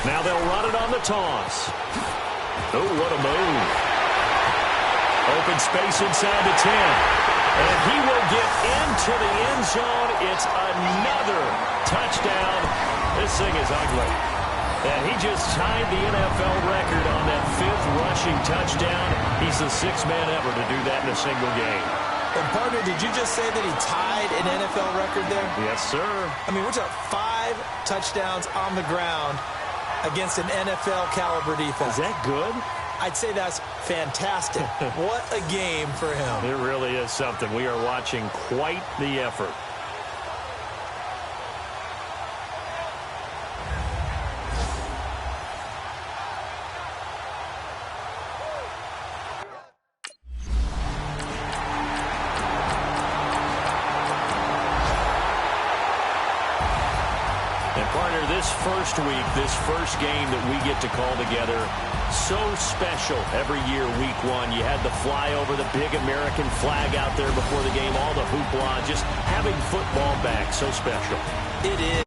Now they'll run it on the toss. Oh, what a move. Open space inside the 10. And he will get into the end zone. It's another touchdown. This thing is ugly. And he just tied the NFL record on that 5th rushing touchdown. He's the 6th man ever to do that in a single game. And partner, did you just say that he tied an NFL record there? Yes, sir. I mean, we're talking 5 touchdowns on the ground against an NFL caliber defense. Is that good? I'd say that's fantastic. What a game for him. It really is something. We are watching quite the effort. First week, this first game that we get to call together, so special every year, week 1. You had the flyover, the big American flag out there before the game, all the hoopla, just having football back, so special. It is.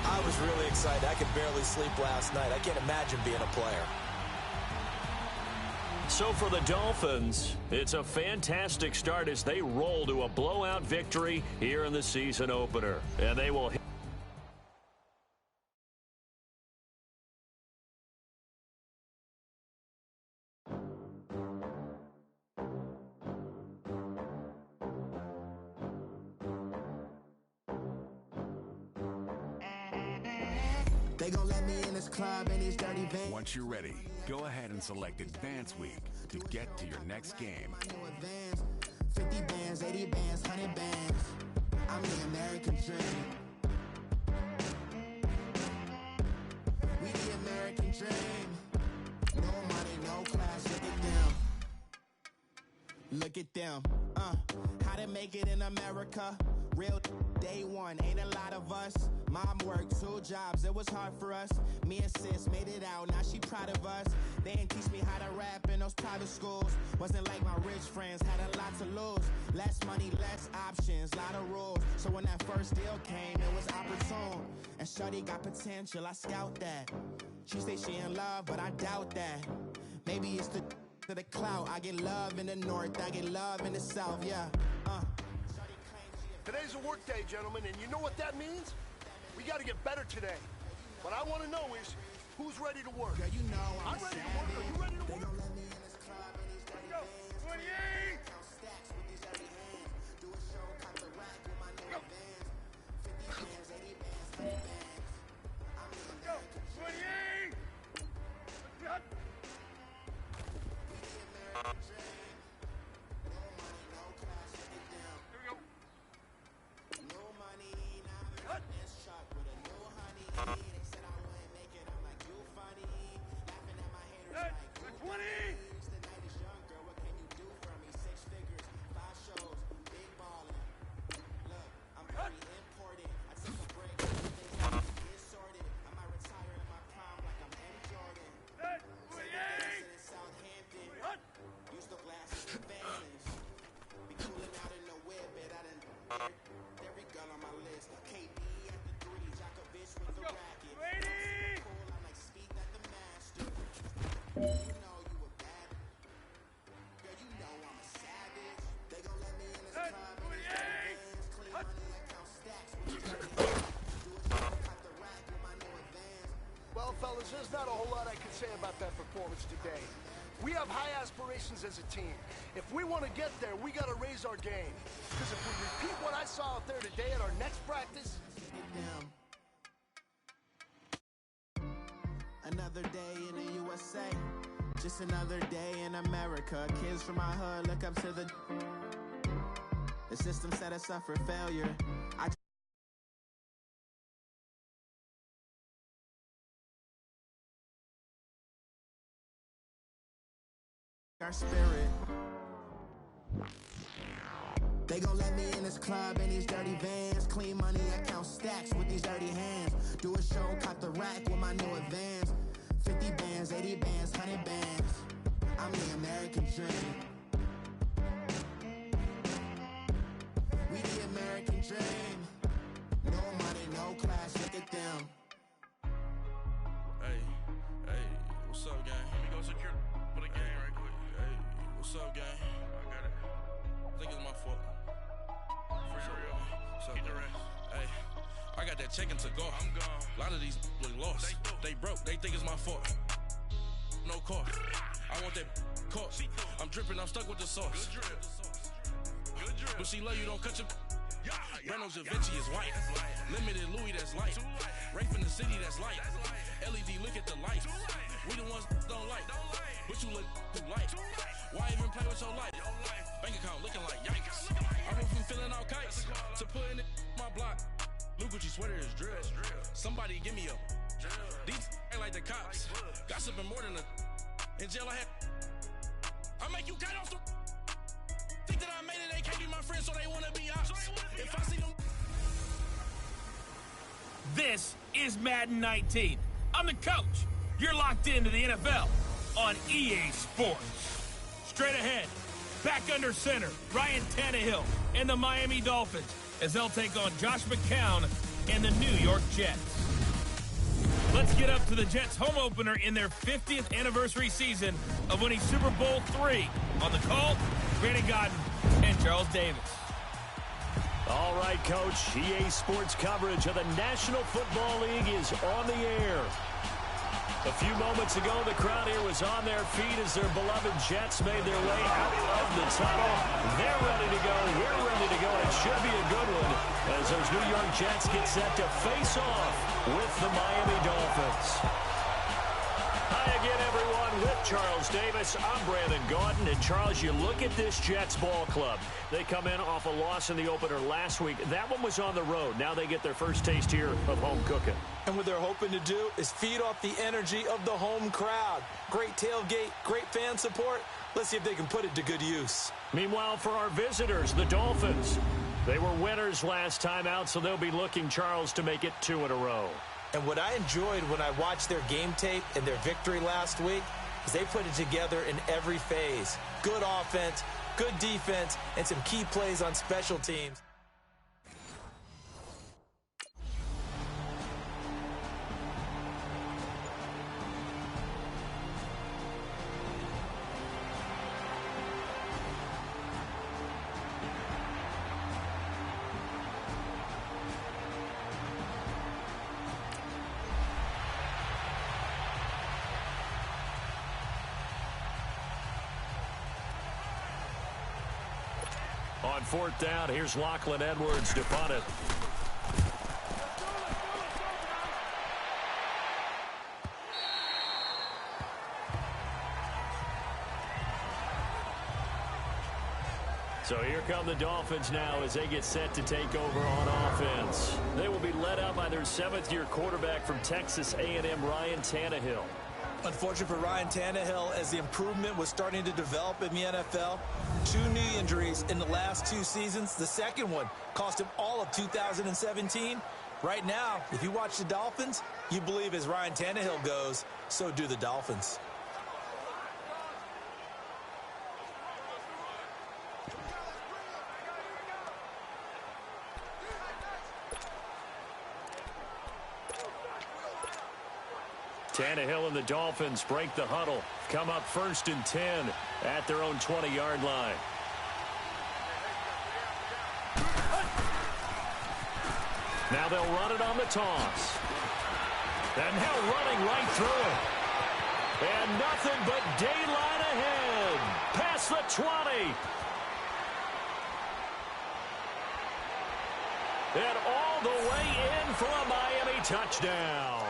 I was really excited. I could barely sleep last night. I can't imagine being a player. So for the Dolphins, it's a fantastic start as they roll to a blowout victory here in the season opener. And they will hit. They gon' let me in this club in these dirty vans. Once you're ready, go ahead and select Advance Week to get to your next game. 50 bands, 80 bands, 100 bands. I'm the American dream. We the American dream. No money, no class, look at them. Look at them. How to make it in America. Real day one, ain't a lot of us. Mom worked 2 jobs, it was hard for us. Me and sis made it out, now she proud of us. They didn't teach me how to rap in those private schools. Wasn't like my rich friends, had a lot to lose. Less money, less options, lot of rules. So when that first deal came, it was opportune. And shorty got potential, I scout that. She say she in love, but I doubt that. Maybe it's to the clout. I get love in the north, I get love in the south, yeah. Today's a work day, gentlemen, and you know what that means? We got to get better today. What I want to know is, who's ready to work? Girl, you know I'm ready to work. Are you ready to work? Let's go. 28! Count stacks with these dirty hands. Do a show, cut the rack with my new advance. 50 bands, 80 bands, 100 bands. I'm the American dream. 28! We the American dream. No money, no class, look at them. Here we go. No money, now I'm in this truck with a new honey. They said I wouldn't make it, I'm like, you funny. Laughing at my haters like, who 20! the night is young, girl, what can you do for me? 6 figures, 5 shows, big ballin'. Look, I'm very important. I took a break, things I need to get sorted. I might retire in my prime like I'm M. Jordan. 28! In Southampton, use the glasses to vanish. Be cooling out in the whip, but I done every girl on my list. KD at the 3, Djokovic with the racket. Cool, I'm like speak at the master. You know you a bad. Girl, you know I'm a savage. They gon' let me in this club. Clean money, I count stacks. Do a show, cut the rack with my new advance. Well, fellas, there's not a whole lot I can say about that performance today. We have high aspirations as a team. If we want to get there, we got to raise our game. Because if we repeat what I saw out there today at our next practice... Another day in the USA. Just another day in America. Kids from my hood look up to the system set us up for failure. Our spirit. They gon' let me in this club in these dirty vans. Clean money, I count stacks with these dirty hands. Do a show, cut the rack with my new advance. I'm the American dream. We the American dream. No money, no class, look at them. Hey, what's up, gang? Let me go secure for the game right quick. Hey, what's up, gang? I got it. I think it's my fault. For real. What's up, gang? Hey, I got that chicken to go. I'm gone. A lot of these look lost. They broke. They think it's my fault. No car. I want that caught. I'm dripping. I'm stuck with the sauce. Good drip. But she love you. Don't cut your. Reynolds Da Vinci is white. Limited Louis, that's light. Rape in the city, that's light. LED, look at the light. We the ones don't like. But you look too light. Why even play with your life? Bank account looking like yikes. I went from filling out kites to putting it in my block. Blue Gucci sweater is drill. Somebody give me a. These ain't like the cops. Gossiping more than a. In jail I had. I make you cut off the. Think that I made it, they can't be my friends, so they wanna be ops. If I see them. This is Madden 19. I'm the coach. You're locked into the NFL on EA Sports. Straight ahead, back under center, Ryan Tannehill and the Miami Dolphins as they'll take on Josh McCown and the New York Jets. Let's get up to the Jets' home opener in their 50th anniversary season of winning Super Bowl III. On the call, Brandon Godden and Charles Davis. All right, Coach. EA Sports coverage of the National Football League is on the air. A few moments ago, the crowd here was on their feet as their beloved Jets made their way out of the tunnel. They're ready to go. We're ready to go. It should be a good one as those New York Jets get set to face off with the Miami Dolphins. Hi again, everyone, with Charles Davis. I'm Brandon Gaudin. And, Charles, you look at this Jets ball club. They come in off a loss in the opener last week. That one was on the road. Now they get their first taste here of home cooking. And what they're hoping to do is feed off the energy of the home crowd. Great tailgate, great fan support. Let's see if they can put it to good use. Meanwhile, for our visitors, the Dolphins. They were winners last time out, so they'll be looking, Charles, to make it 2 in a row. And what I enjoyed when I watched their game tape and their victory last week is they put it together in every phase. Good offense, good defense, and some key plays on special teams. On 4th down, here's Lachlan Edwards to punt it. So here come the Dolphins now as they get set to take over on offense. They will be led out by their 7th-year quarterback from Texas A&M, Ryan Tannehill. Unfortunate for Ryan Tannehill as the improvement was starting to develop in the NFL. 2 knee injuries in the last 2 seasons. The second one cost him all of 2017. Right now, if you watch the Dolphins, you believe as Ryan Tannehill goes, so do the Dolphins. Tannehill and the Dolphins break the huddle. Come up 1st and 10 at their own 20-yard line. Now they'll run it on the toss. And now running right through it. And nothing but daylight ahead. Past the 20. And all the way in for a Miami touchdown.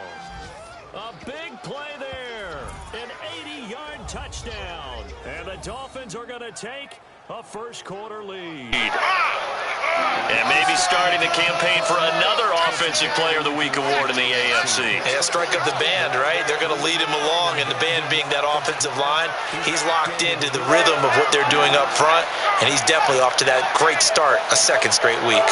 A big play there. An 80-yard touchdown. And the Dolphins are going to take a first-quarter lead. And maybe starting the campaign for another Offensive Player of the Week award in the AFC. Yeah, strike up the band, right? They're going to lead him along, and the band being that offensive line, he's locked into the rhythm of what they're doing up front, and he's definitely off to that great start, a 2nd straight week.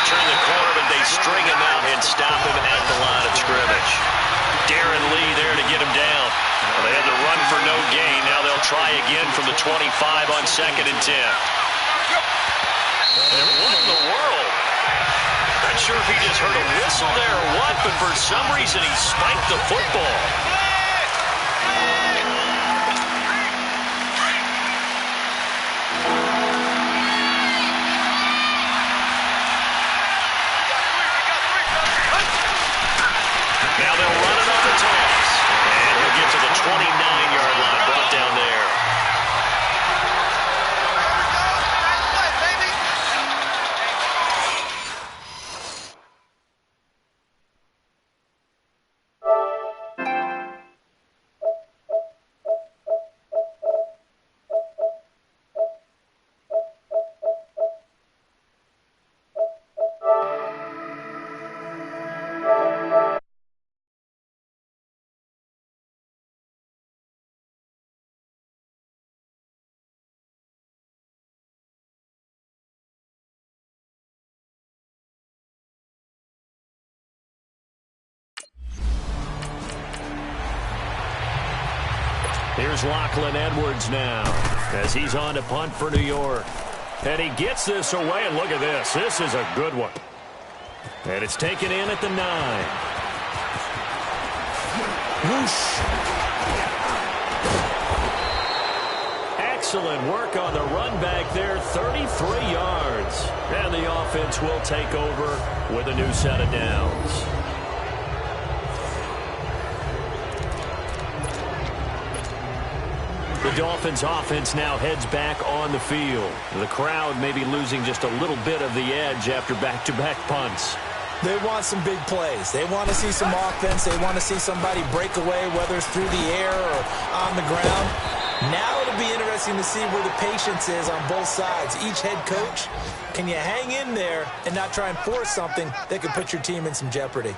turn the corner, but they string him out and stop him at the line of scrimmage. Darren Lee there to get him down. Well, they had to run for no gain. Now they'll try again from the 25 on 2nd and 10. And what in the world? Not sure if he just heard a whistle there or what, but for some reason he spiked the football. Now they'll run it on the toss. And he'll get to the 29-yard line, brought down there. Here's Lachlan Edwards now as he's on to punt for New York. And he gets this away, and look at this. This is a good one. And it's taken in at the 9. Whoosh. Excellent work on the run back there, 33 yards. And the offense will take over with a new set of downs. The Dolphins offense now heads back on the field. The crowd may be losing just a little bit of the edge after back-to-back punts. They want some big plays. They want to see some offense. They want to see somebody break away, whether it's through the air or on the ground. Now it'll be interesting to see where the patience is on both sides. Each head coach, can you hang in there and not try and force something that could put your team in some jeopardy?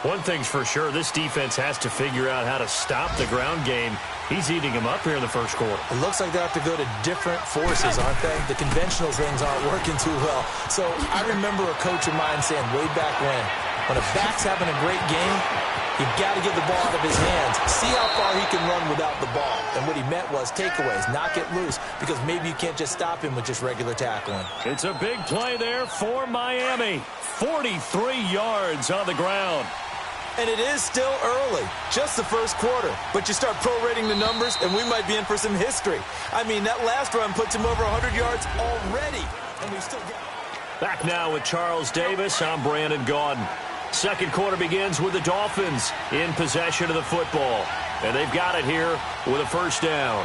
One thing's for sure, this defense has to figure out how to stop the ground game. He's eating him up here in the first quarter. It looks like they have to go to different forces, aren't they? The conventional things aren't working too well. So I remember a coach of mine saying way back when a back's having a great game, you've got to get the ball out of his hands. See how far he can run without the ball. And what he meant was takeaways, not get loose, because maybe you can't just stop him with just regular tackling. It's a big play there for Miami. 43 yards on the ground. And it is still early, just the first quarter. But you start prorating the numbers, and we might be in for some history. I mean, that last run puts him over 100 yards already, and we've still got... Back now with Charles Davis, I'm Brandon Gaudin. Second quarter begins with the Dolphins in possession of the football. And they've got it here with a first down.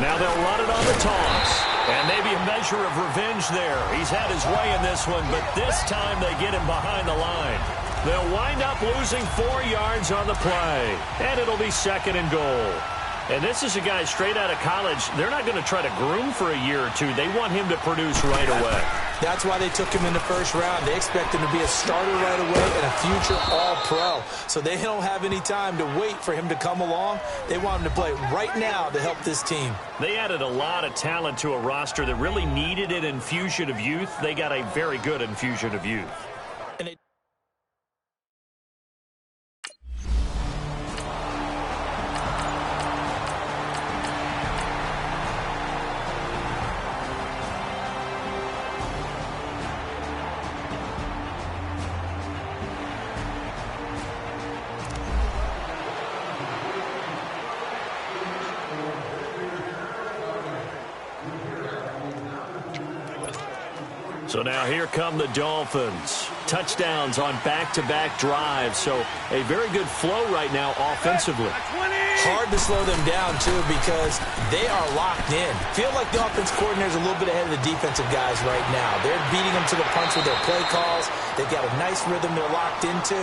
Now they'll run it on the toss. And maybe a measure of revenge there. He's had his way in this one, but this time they get him behind the line. They'll wind up losing 4 yards on the play. And it'll be 2nd and goal. And this is a guy straight out of college. They're not going to try to groom for a year or two. They want him to produce right away. That's why they took him in the first round. They expect him to be a starter right away and a future all-pro. So they don't have any time to wait for him to come along. They want him to play right now to help this team. They added a lot of talent to a roster that really needed an infusion of youth. They got a very good infusion of youth. So now here come the Dolphins. Touchdowns on back-to-back drives. So a very good flow right now offensively. Hard to slow them down, too, because they are locked in. Feel like the offense coordinator is a little bit ahead of the defensive guys right now. They're beating them to the punch with their play calls. They've got a nice rhythm they're locked into.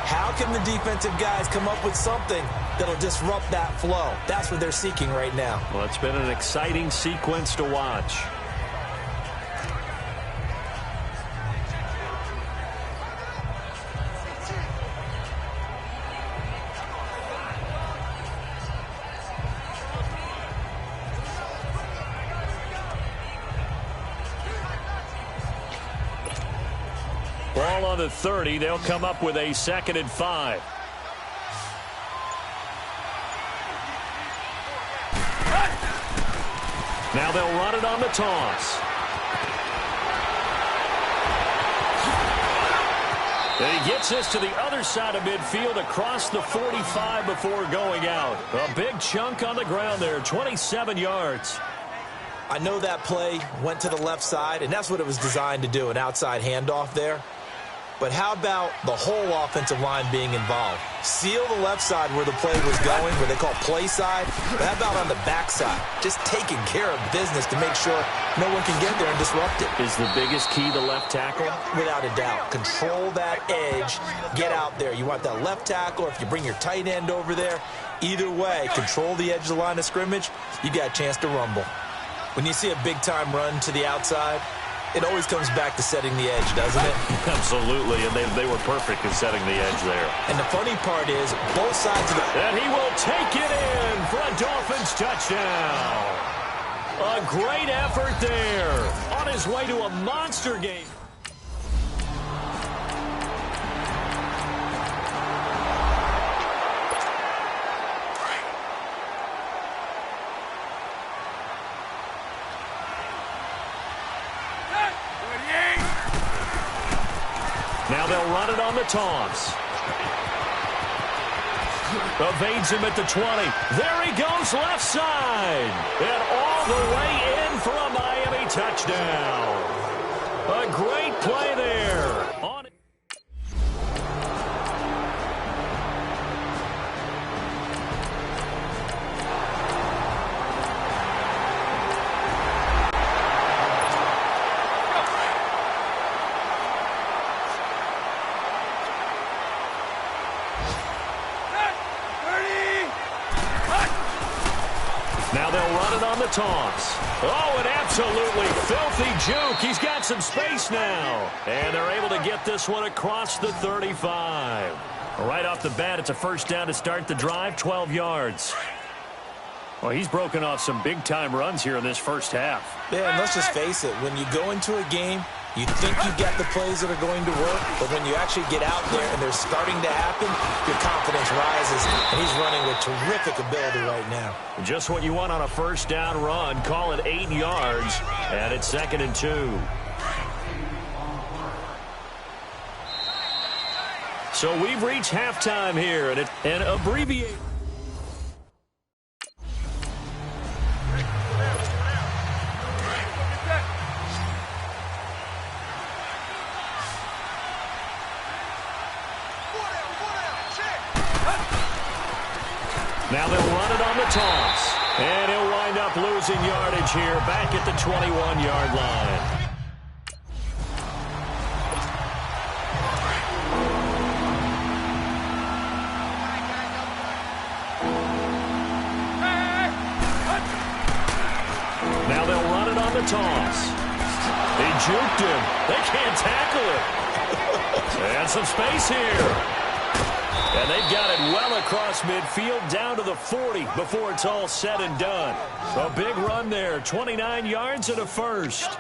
How can the defensive guys come up with something that'll disrupt that flow? That's what they're seeking right now. Well, it's been an exciting sequence to watch. Ball on the 30. They'll come up with a 2nd and 5. Now they'll run it on the toss. And he gets this to the other side of midfield across the 45 before going out. A big chunk on the ground there, 27 yards. I know that play went to the left side, and that's what it was designed to do, an outside handoff there. But how about the whole offensive line being involved? Seal the left side where the play was going, where they call play side. But how about on the back side? Just taking care of business to make sure no one can get there and disrupt it. Is the biggest key the left tackle? Without a doubt. Control that edge. Get out there. You want that left tackle. If you bring your tight end over there, either way, control the edge of the line of scrimmage, you got a chance to rumble. When you see a big-time run to the outside, it always comes back to setting the edge, doesn't it? Absolutely, and they were perfect in setting the edge there. And the funny part is, both sides of the... And he will take it in for a Dolphins touchdown. A great effort there. On his way to a monster game. Now they'll run it on the toss. Evades him at the 20. There he goes, left side. And all the way in for a Miami touchdown. A great play there. On it. Now they'll run it on the toss. Oh, an absolutely filthy juke. He's got some space now. And they're able to get this one across the 35. Right off the bat, it's a first down to start the drive, 12 yards. Well, he's broken off some big-time runs here in this first half. Yeah, and let's just face it. When you go into a game, you think you got the plays that are going to work, but when you actually get out there and they're starting to happen, your confidence rises, and he's running with terrific ability right now. Just what you want on a first down run. Call it 8 yards, and it's 2nd and 2. So we've reached halftime here, and it's an abbreviated. Now they'll run it on the toss. And he'll wind up losing yardage here back at the 21-yard line. Now they'll run it on the toss. He juked him. They can't tackle him. And some space here. And they've got it well across midfield down to the 40 before it's all said and done. A big run there, 29 yards and a first.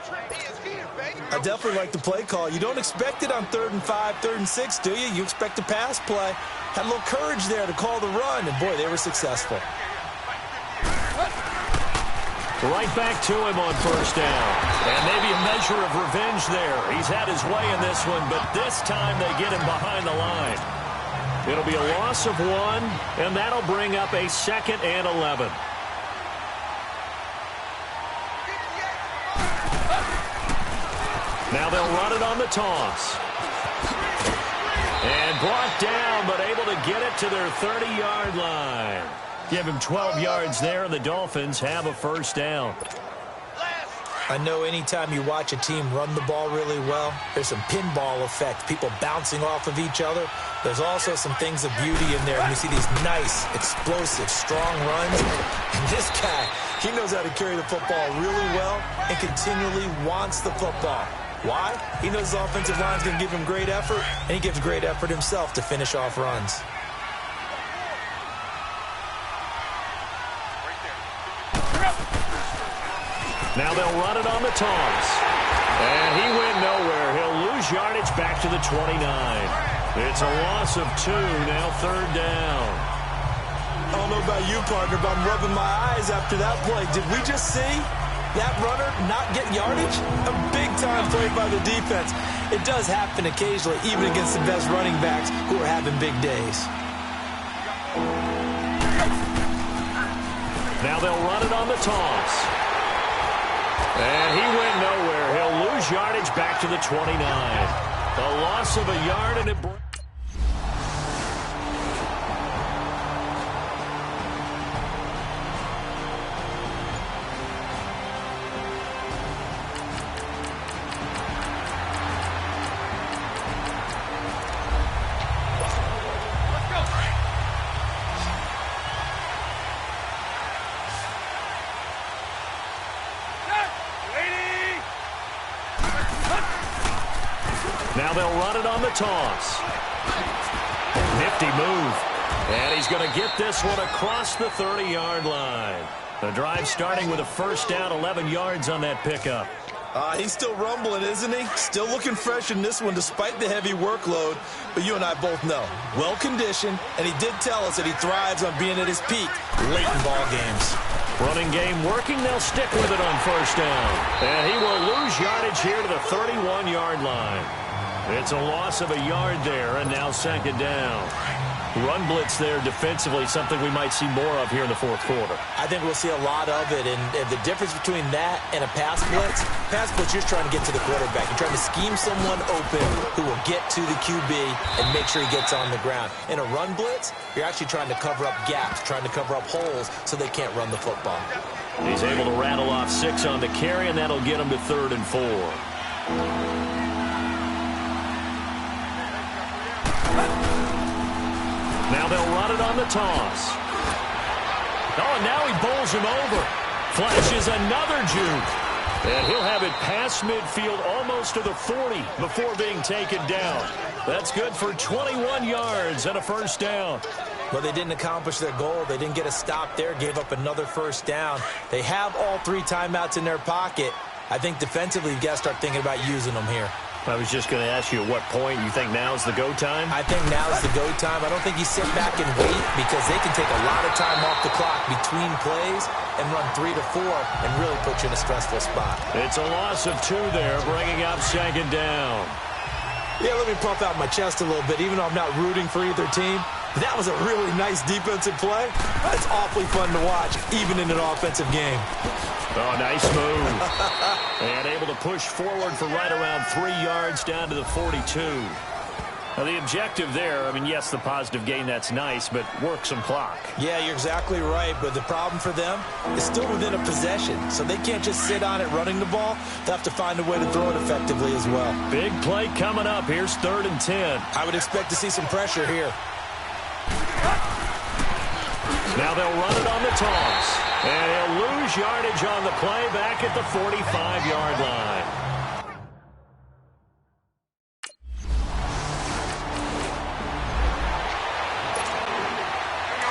I definitely like the play call. You don't expect it on 3rd and 5, 3rd and 6, do you? You expect a pass play. Had a little courage there to call the run, and boy, they were successful. Right back to him on first down. And maybe a measure of revenge there. He's had his way in this one, but this time they get him behind the line. It'll be a loss of 1, and that'll bring up a 2nd and 11. Now they'll run it on the toss. And brought down, but able to get it to their 30-yard line. Give him 12 yards there, and the Dolphins have a first down. I know anytime you watch a team run the ball really well, there's some pinball effect, people bouncing off of each other. There's also some things of beauty in there. And you see these nice, explosive, strong runs. And this guy, he knows how to carry the football really well and continually wants the football. Why? He knows the offensive line's going to give him great effort, and he gives great effort himself to finish off runs. Now they'll run it on the toss. And he went nowhere. He'll lose lose yardage back to the 29. It's a loss of 2, now third down. I don't know about you, partner, but I'm rubbing my eyes after that play. Did we just see that runner not get yardage? A big-time play by the defense. It does happen occasionally, even against the best running backs who are having big days. Now they'll run it on the toss. And he went nowhere. He'll lose yardage back to the 29. A loss of a yard, and it... Now they'll run it on the toss. Nifty move. And he's going to get this one across the 30-yard line. The drive starting with a first down, 11 yards on that pickup. He's still rumbling, isn't he? Still looking fresh in this one despite the heavy workload. But you and I both know, well-conditioned, and he did tell us that he thrives on being at his peak late in ball games. Running game working, they'll stick with it on first down. And he will lose yardage here to the 31-yard line. It's a loss of a yard there, and now second down. Run blitz there defensively, something we might see more of here in the fourth quarter. I think we'll see a lot of it, and the difference between that and a pass blitz, you're just trying to get to the quarterback. You're trying to scheme someone open who will get to the QB and make sure he gets on the ground. In a run blitz, you're actually trying to cover up gaps, trying to cover up holes so they can't run the football. He's able to rattle off 6 on the carry, and that'll get him to 3rd and 4. Now they'll run it on the toss. Oh, and now he bowls him over. Flashes another juke. And he'll have it past midfield almost to the 40 before being taken down. That's good for 21 yards and a first down. Well, they didn't accomplish their goal. They didn't get a stop there, gave up another first down. They have all 3 timeouts in their pocket. I think defensively, you've got to start thinking about using them here. I was just going to ask you at what point you think now is the go time? I think now is the go time. I don't think you sit back and wait because they can take a lot of time off the clock between plays and run 3 to 4 and really put you in a stressful spot. It's a loss of 2 there, bringing up second down. Yeah, let me puff out my chest a little bit, even though I'm not rooting for either team. That was a really nice defensive play. It's awfully fun to watch, even in an offensive game. Oh, nice move. And able to push forward for right around 3 yards down to the 42. Now, the objective there, I mean, yes, the positive gain, that's nice, but work some clock. Yeah, you're exactly right, but the problem for them is still within a possession, so they can't just sit on it running the ball. They'll have to find a way to throw it effectively as well. Big play coming up. Here's 3rd and 10. I would expect to see some pressure here. Now they'll run it on the toss. And he'll lose yardage on the play back at the 45-yard line.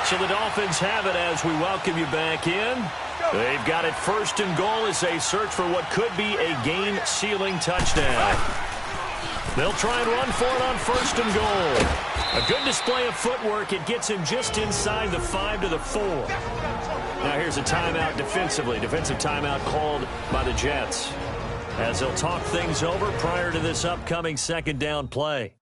So the Dolphins have it as we welcome you back in. They've got it 1st and goal as they search for what could be a game-sealing touchdown. They'll try and run for it on 1st and goal. A good display of footwork. It gets him just inside the 5 to the 4. Now here's a timeout defensively. Defensive timeout called by the Jets as they'll talk things over prior to this upcoming second down play.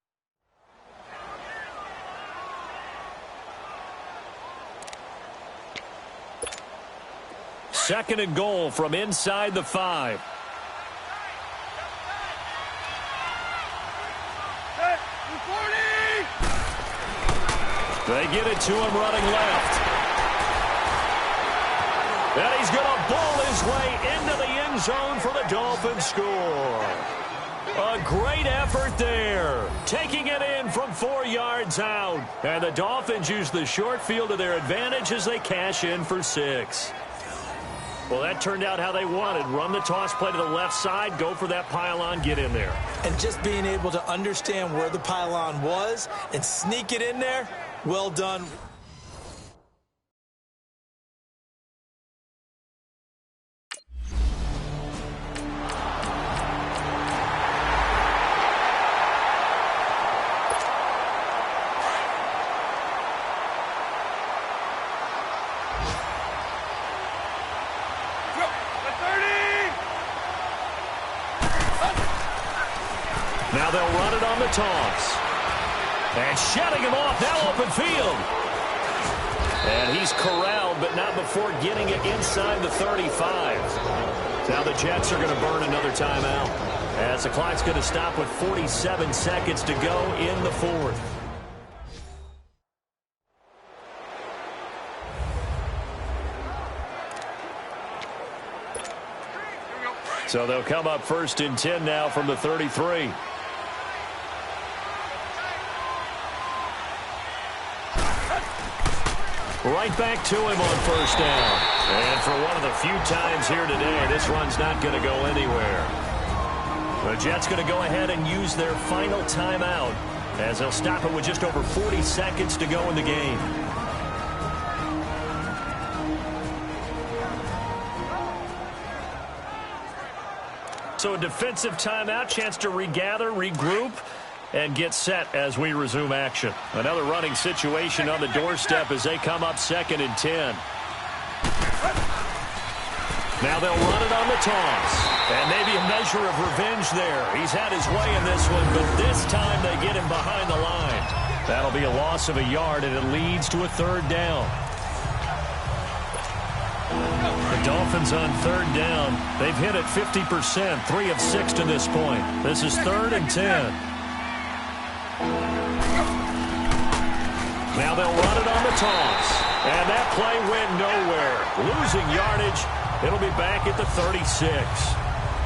Second and goal from inside the 5. They get it to him running left. And he's going to bowl his way into the end zone for the Dolphins score. A great effort there. Taking it in from 4 yards out. And the Dolphins use the short field to their advantage as they cash in for 6. Well, that turned out how they wanted. Run the toss play to the left side, go for that pylon, get in there. And just being able to understand where the pylon was and sneak it in there, well done. Now they'll run it on the toss. And shutting him off, now open field. And he's corralled, but not before getting it inside the 35. Now the Jets are going to burn another timeout, as the clock's going to stop with 47 seconds to go in the fourth. So they'll come up 1st and 10 now from the 33. Right back to him on 1st down. And for one of the few times here today, this run's not going to go anywhere. The Jets going to go ahead and use their final timeout, as they'll stop it with just over 40 seconds to go in the game. So a defensive timeout, chance to regather, regroup, and get set as we resume action. Another running situation on the doorstep as they come up 2nd and 10. Now they'll run it on the toss. And maybe a measure of revenge there. He's had his way in this one, but this time they get him behind the line. That'll be a loss of a yard, and it leads to a 3rd down. The Dolphins on 3rd down. They've hit it 50%, 3 of 6 to this point. This is 3rd and 10. Now they'll run it on the toss. And that play went nowhere. Losing yardage. It'll be back at the 36.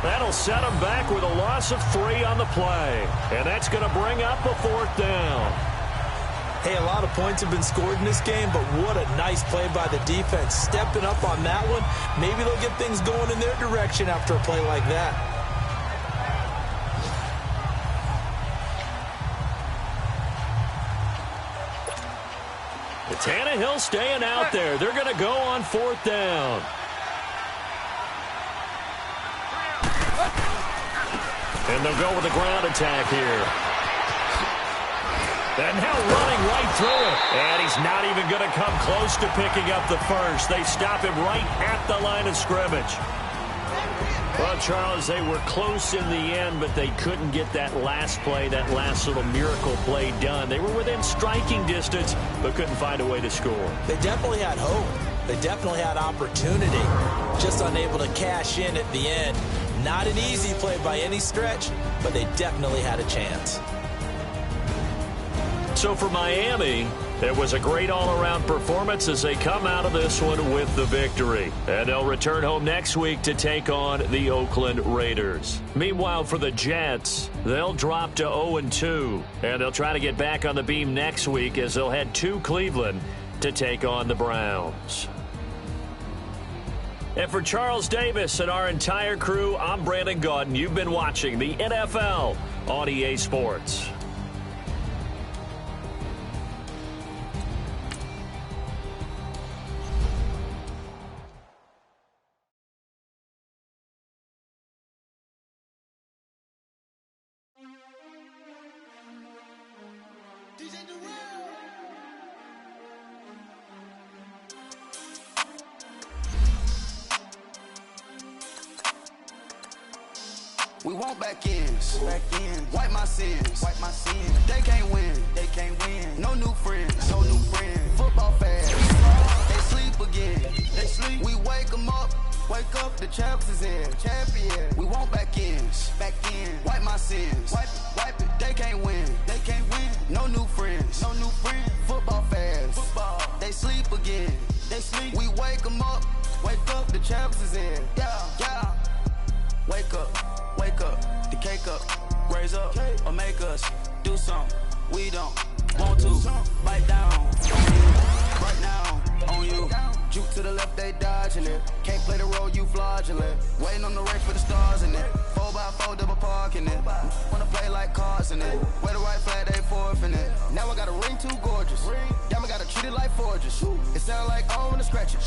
That'll set them back with a loss of 3 on the play. And that's going to bring up a 4th down. Hey, a lot of points have been scored in this game, but what a nice play by the defense. Stepping up on that one, maybe they'll get things going in their direction after a play like that. Tannehill staying out there. They're going to go on 4th down. And they'll go with a ground attack here. And now running right through it. And he's not even going to come close to picking up the first. They stop him right at the line of scrimmage. Well, Charles, they were close in the end, but they couldn't get that last play, that last little miracle play done. They were within striking distance, but couldn't find a way to score. They definitely had hope. They definitely had opportunity. Just unable to cash in at the end. Not an easy play by any stretch, but they definitely had a chance. So for Miami, it was a great all-around performance as they come out of this one with the victory. And they'll return home next week to take on the Oakland Raiders. Meanwhile, for the Jets, they'll drop to 0-2. And they'll try to get back on the beam next week as they'll head to Cleveland to take on the Browns. And for Charles Davis and our entire crew, I'm Brandon Gaudin. You've been watching the NFL on EA Sports. We want back ends. Wipe my sins. They can't win. No new friends. Football fans. They sleep again. We wake them up. Wake up, the champs is in. We want back ends. Wipe my sins. Wipe it. They can't win. No new friends. Football fans. They sleep again. We wake them up. Wake up, the champs is in. Yeah. Wake up, the cake up, raise up, or make us do something we don't want to. Bite down on you, right now on you. Juke to the left, they dodging it. Can't play the role, you fraudulent. Waiting on the race for the stars in it. 4x4 double parking it. Wanna play like cars in it. Wear the right flag, they forfeit it. Now I got a ring too gorgeous. Damn, I gotta treat it like forges. It sound like oh when I scratch it.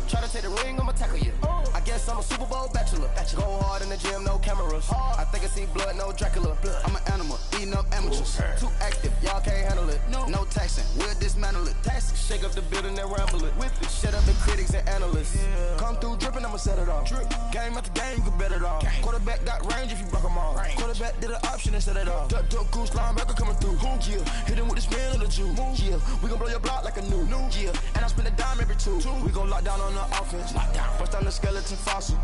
Try to take the ring, I'ma tackle you. I guess Yes, I'm a Super Bowl bachelor. Go hard in the gym, no cameras. I think I see blood, no Dracula. I'm an animal, eating up amateurs. Too active, y'all can't handle it. No taxing, we'll dismantle it. Shake up the building and ramble it. Whip it, shut up the critics and analysts. Come through dripping, I'ma set it off. Game after game, you can bet it off. Quarterback got range if you broke them off. Quarterback did an option and set it off. Duck goose linebacker coming through. Yeah, hit him with the spin of the Jew. Yeah, we gon' blow your block like a new. Yeah, and I spend a dime every two. We gon' lock down on the offense. Bust down the skeleton fossil.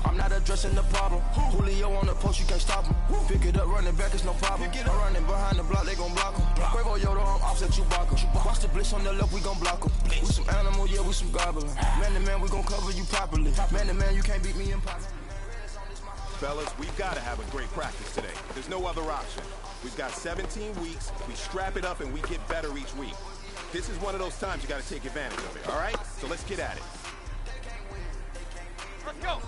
I'm not addressing the problem. Julio on the post, you can't stop him. Pick it up, running back, it's no problem. I'm running behind the block, they gon' block him. Quavo Yoda, I'm offset Chewbacca. Watch the blitz on the left, we gon' block him. We some animal, yeah, we some goblin. Man to man, we gon' cover you properly. Man to man, you can't beat me in pocket. Fellas, we've got to have a great practice today. There's no other option. We've got 17 weeks, we strap it up and we get better each week. This is one of those times you got to take advantage of it, all right? So let's get at it. Let's go.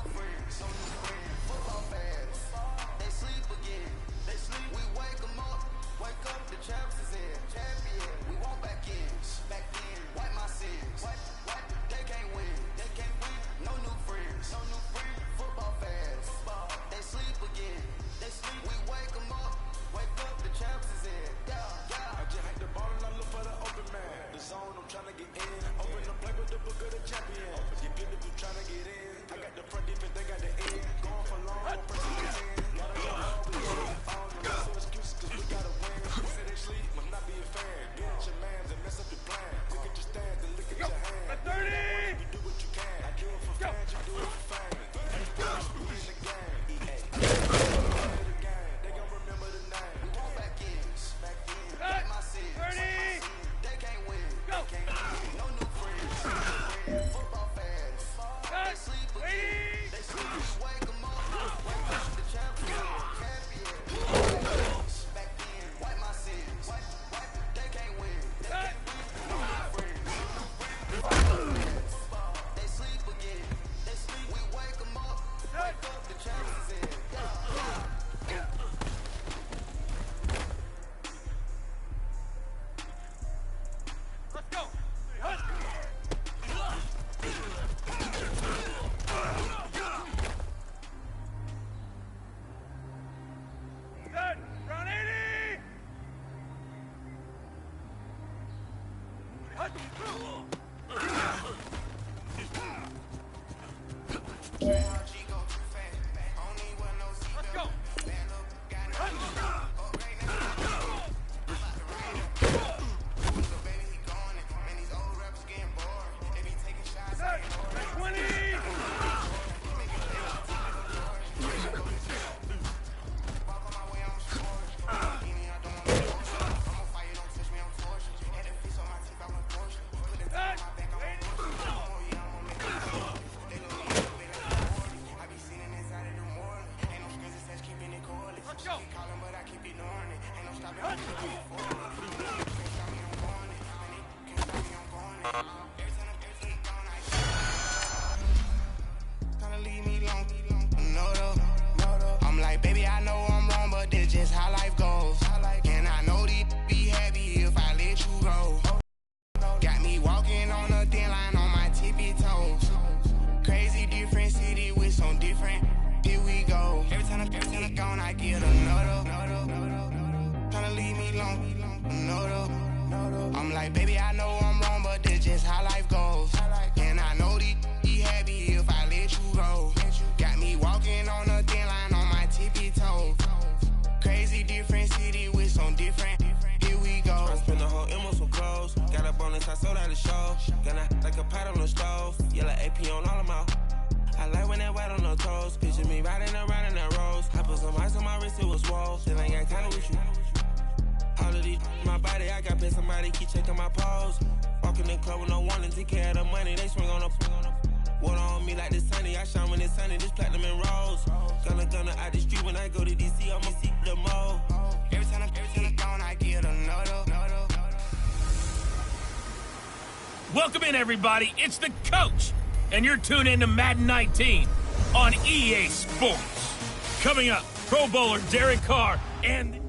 Welcome in, everybody. It's the coach, and you're tuned into Madden 19 on EA Sports. Coming up, Pro Bowler Derek Carr and...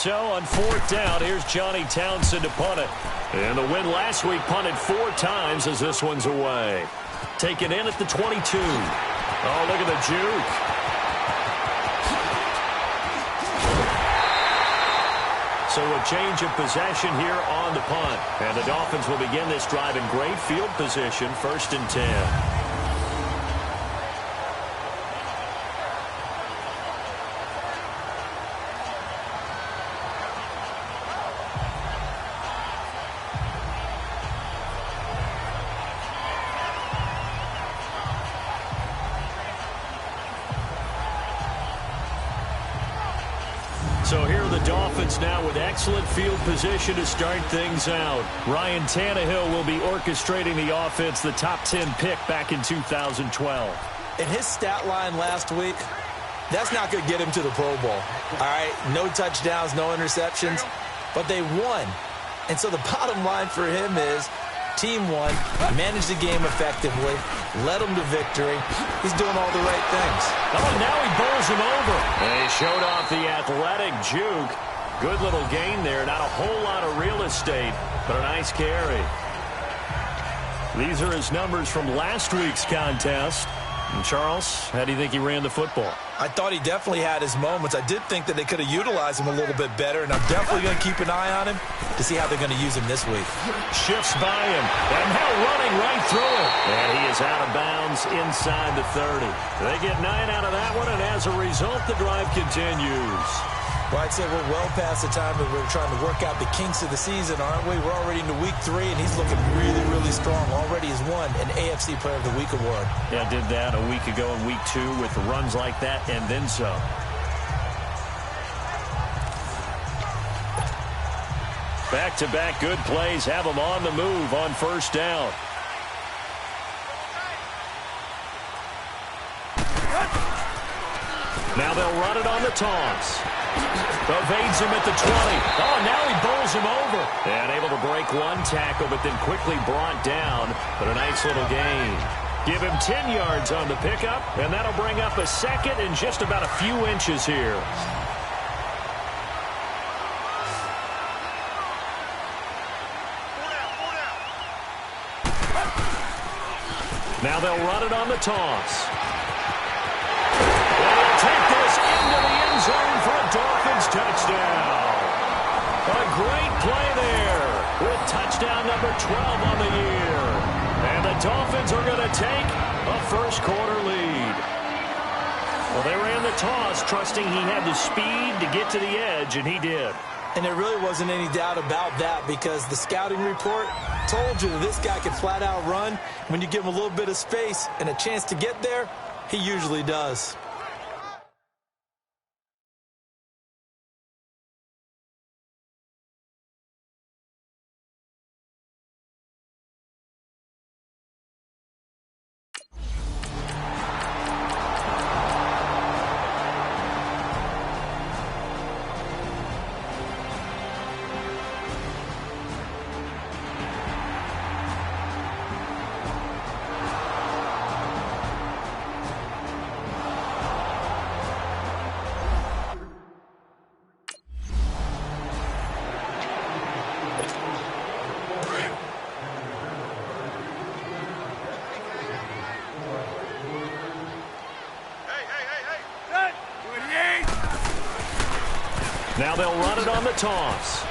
So on 4th down, here's Johnny Townsend to punt it. And the win last week punted 4 times as this one's away. Taken in at the 22. Oh, look at the juke. So a change of possession here on the punt. And the Dolphins will begin this drive in great field position, 1st and 10. So here are the Dolphins now with excellent field position to start things out. Ryan Tannehill will be orchestrating the offense, the top 10 pick back in 2012. In his stat line last week, that's not going to get him to the Pro Bowl. All right, no touchdowns, no interceptions, but they won. And so the bottom line for him is team won, managed the game effectively, led them to victory. He's doing all the right things. Oh, now he bowls him over. And he showed off the athletic juke. Good little gain there. Not a whole lot of real estate, but a nice carry. These are his numbers from last week's contest. And Charles, how do you think he ran the football? I thought he definitely had his moments. I did think that they could have utilized him a little bit better, and I'm definitely going to keep an eye on him to see how they're going to use him this week. Shifts by him, and now running right through it. And he is out of bounds inside the 30. They get 9 out of that one, and as a result, the drive continues. Well, I'd say we're well past the time that we're trying to work out the kinks of the season, aren't we? We're already into week 3, and he's looking really, really strong. Already has won an AFC Player of the Week award. Yeah, did that a week ago in week 2 with runs like that and then some. Back-to-back good plays have him on the move on 1st down. Now they'll run it on the toss. Evades him at the 20. Oh, now he bowls him over. And able to break one tackle, but then quickly brought down. But a nice little gain. Give him 10 yards on the pickup, and that'll bring up a 2nd and just about a few inches here. Now they'll run it on the toss. Take this into the end zone for a Dolphins touchdown. A great play there with touchdown number 12 on the year. And the Dolphins are going to take a 1st quarter lead. Well, they ran the toss, trusting he had the speed to get to the edge, and he did. And there really wasn't any doubt about that because the scouting report told you that this guy could flat out run. When you give him a little bit of space and a chance to get there, he usually does. Now they'll run it on the toss.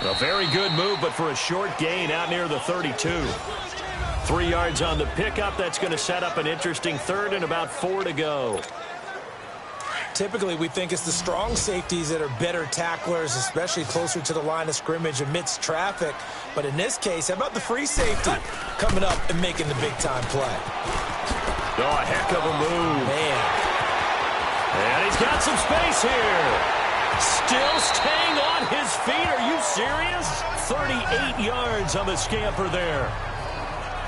A very good move, but for a short gain out near the 32. 3 yards on the pickup. That's going to set up an interesting 3rd and about 4 to go. Typically, we think it's the strong safeties that are better tacklers, especially closer to the line of scrimmage amidst traffic. But in this case, how about the free safety coming up and making the big-time play? Oh, a heck of a move. Man. And he's got some space here. Still staying on his feet. Are you serious? 38 yards on the scamper there.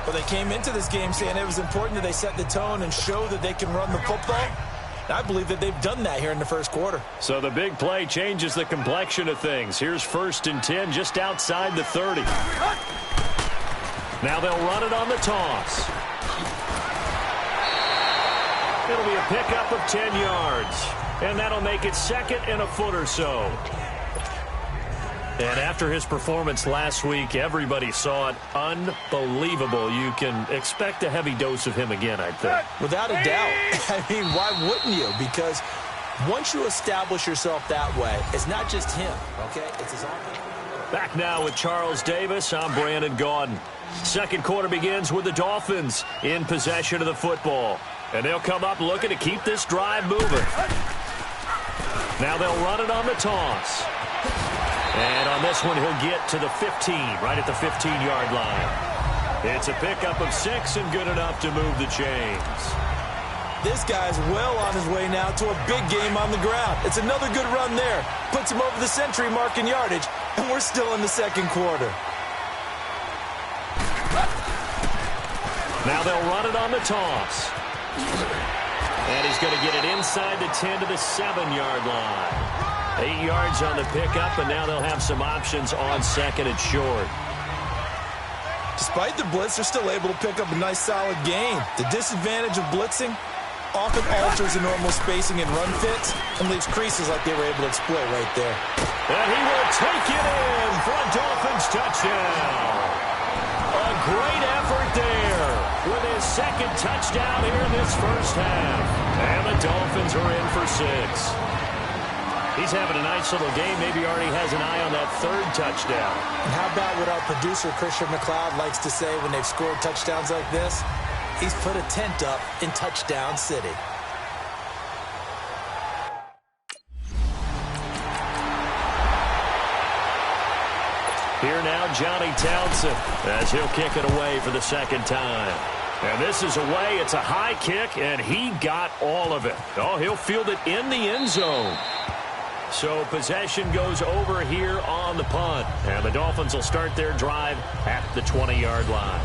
Well, they came into this game saying it was important that they set the tone and show that they can run the football. I believe that they've done that here in the 1st quarter. So the big play changes the complexion of things. Here's 1st and 10 just outside the 30. Now they'll run it on the toss. It'll be a pickup of 10 yards. And that'll make it 2nd and a foot or so. And after his performance last week, everybody saw it. Unbelievable. You can expect a heavy dose of him again, I think. Without a doubt. I mean, why wouldn't you? Because once you establish yourself that way, it's not just him, okay? It's his offense. Back now with Charles Davis. I'm Brandon Gaudin. Second quarter begins with the Dolphins in possession of the football. And they'll come up looking to keep this drive moving. Now they'll run it on the toss. And on this one, he'll get to the 15, right at the 15-yard line. It's a pickup of 6 and good enough to move the chains. This guy's well on his way now to a big game on the ground. It's another good run there. Puts him over the century mark in yardage, and we're still in the second quarter. Now they'll run it on the toss. And he's going to get it inside the 10 to the 7-yard line. 8 yards on the pickup, and now they'll have some options on 2nd and short. Despite the blitz, they're still able to pick up a nice, solid gain. The disadvantage of blitzing often alters the normal spacing and run fits and leaves creases like they were able to exploit right there. And he will take it in for a Dolphins touchdown. A great effort there with his 2nd touchdown here in this first half. And the Dolphins are in for 6. He's having a nice little game. Maybe already has an eye on that 3rd touchdown. And how about what our producer, Christian McLeod, likes to say when they've scored touchdowns like this? He's put a tent up in Touchdown City. Here now, Johnny Townsend, as he'll kick it away for the 2nd time. And this is away. It's a high kick, and he got all of it. Oh, he'll field it in the end zone. So possession goes over here on the punt. And the Dolphins will start their drive at the 20-yard line.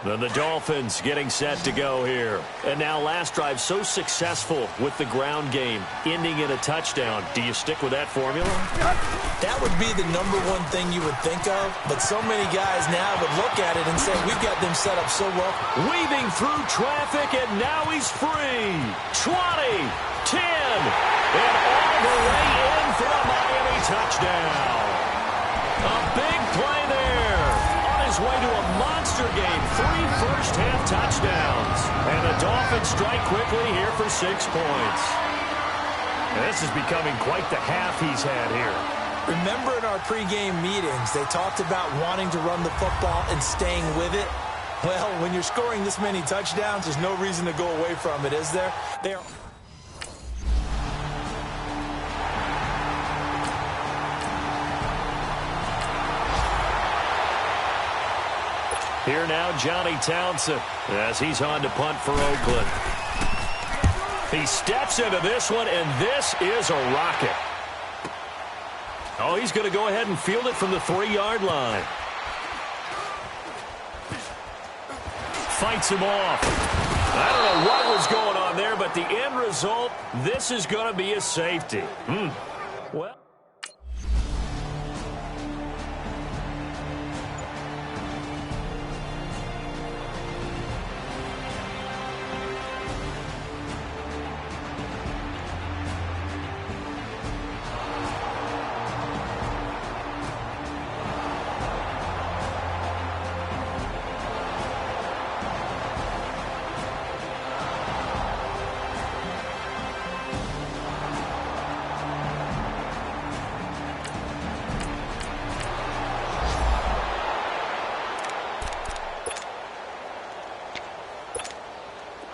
Then the Dolphins getting set to go here. And now last drive so successful with the ground game, ending in a touchdown. Do you stick with that formula? That would be the #1 thing you would think of, but so many guys now would look at it and say, we've got them set up so well. Weaving through traffic, and now he's free. 20, 10, and all the way in for a Miami touchdown. A big play there. On his way to a monster game, 3 first-half touchdowns. And the Dolphins strike quickly here for 6 points. And this is becoming quite the half he's had here. Remember in our pregame meetings, they talked about wanting to run the football and staying with it? Well, when you're scoring this many touchdowns, there's no reason to go away from it, is there? Here now, Johnny Townsend, as he's on to punt for Oakland. He steps into this one, and this is a rocket. Oh, he's going to go ahead and field it from the 3-yard line. Fights him off. I don't know what was going on there, but the end result, this is going to be a safety. Well.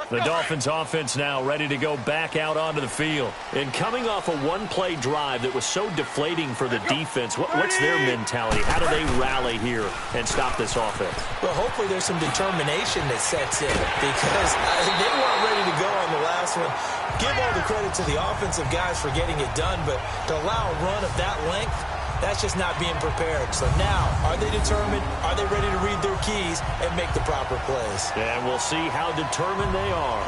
The Dolphins offense now ready to go back out onto the field. And coming off a one-play drive that was so deflating for the defense, what's their mentality? How do they rally here and stop this offense? Well, hopefully there's some determination that sets in because they weren't ready to go on the last one. Give all the credit to the offensive guys for getting it done, but to allow a run of that length, that's just not being prepared. So now, are they determined? Are they ready to read their keys and make the proper plays? And we'll see how determined they are.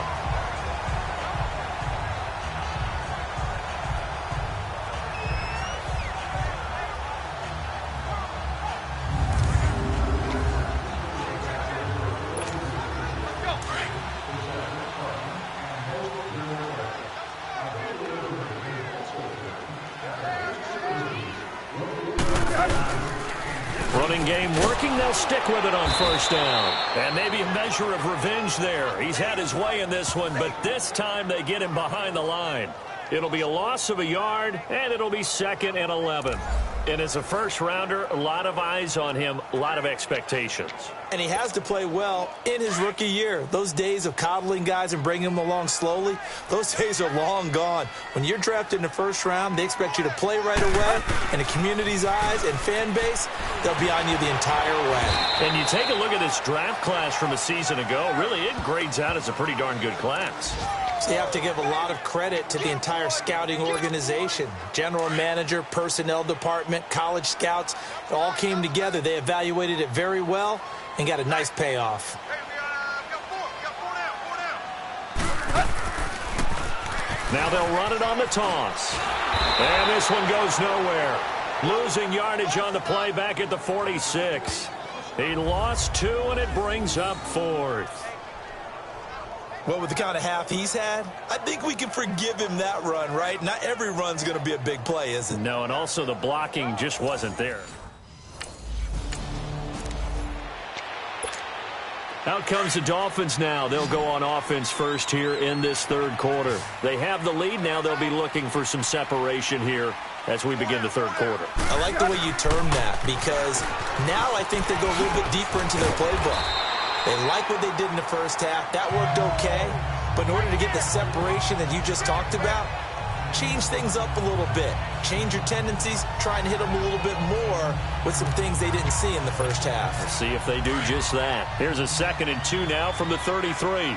passing game working. They'll stick with it on first down. And maybe a measure of revenge there. He's had his way in this one, but this time they get him behind the line. It'll be a loss of a yard, and it'll be 2nd and 11. And as a first-rounder, a lot of eyes on him, a lot of expectations. And he has to play well in his rookie year. Those days of coddling guys and bringing them along slowly, those days are long gone. When you're drafted in the first round, they expect you to play right away. In the community's eyes and fan base, they'll be on you the entire way. And you take a look at this draft class from a season ago, really it grades out as a pretty darn good class. So you have to give a lot of credit to the entire scouting organization. General manager, personnel department, college scouts, it all came together. They evaluated it very well and got a nice payoff. Now they'll run it on the toss. And this one goes nowhere. Losing yardage on the play back at the 46. He lost 2, and it brings up 4th. Well, with the kind of half he's had, I think we can forgive him that run, right? Not every run's going to be a big play, is it? No, and also the blocking just wasn't there. Out comes the Dolphins now. They'll go on offense first here in this third quarter. They have the lead now. They'll be looking for some separation here as we begin the third quarter. I like the way you term that because now I think they go a little bit deeper into their playbook. They like what they did in the first half. That worked okay. But in order to get the separation that you just talked about, change things up a little bit. Change your tendencies. Try and hit them a little bit more with some things they didn't see in the first half. Let's see if they do just that. Here's a 2nd and 2 now from the 33.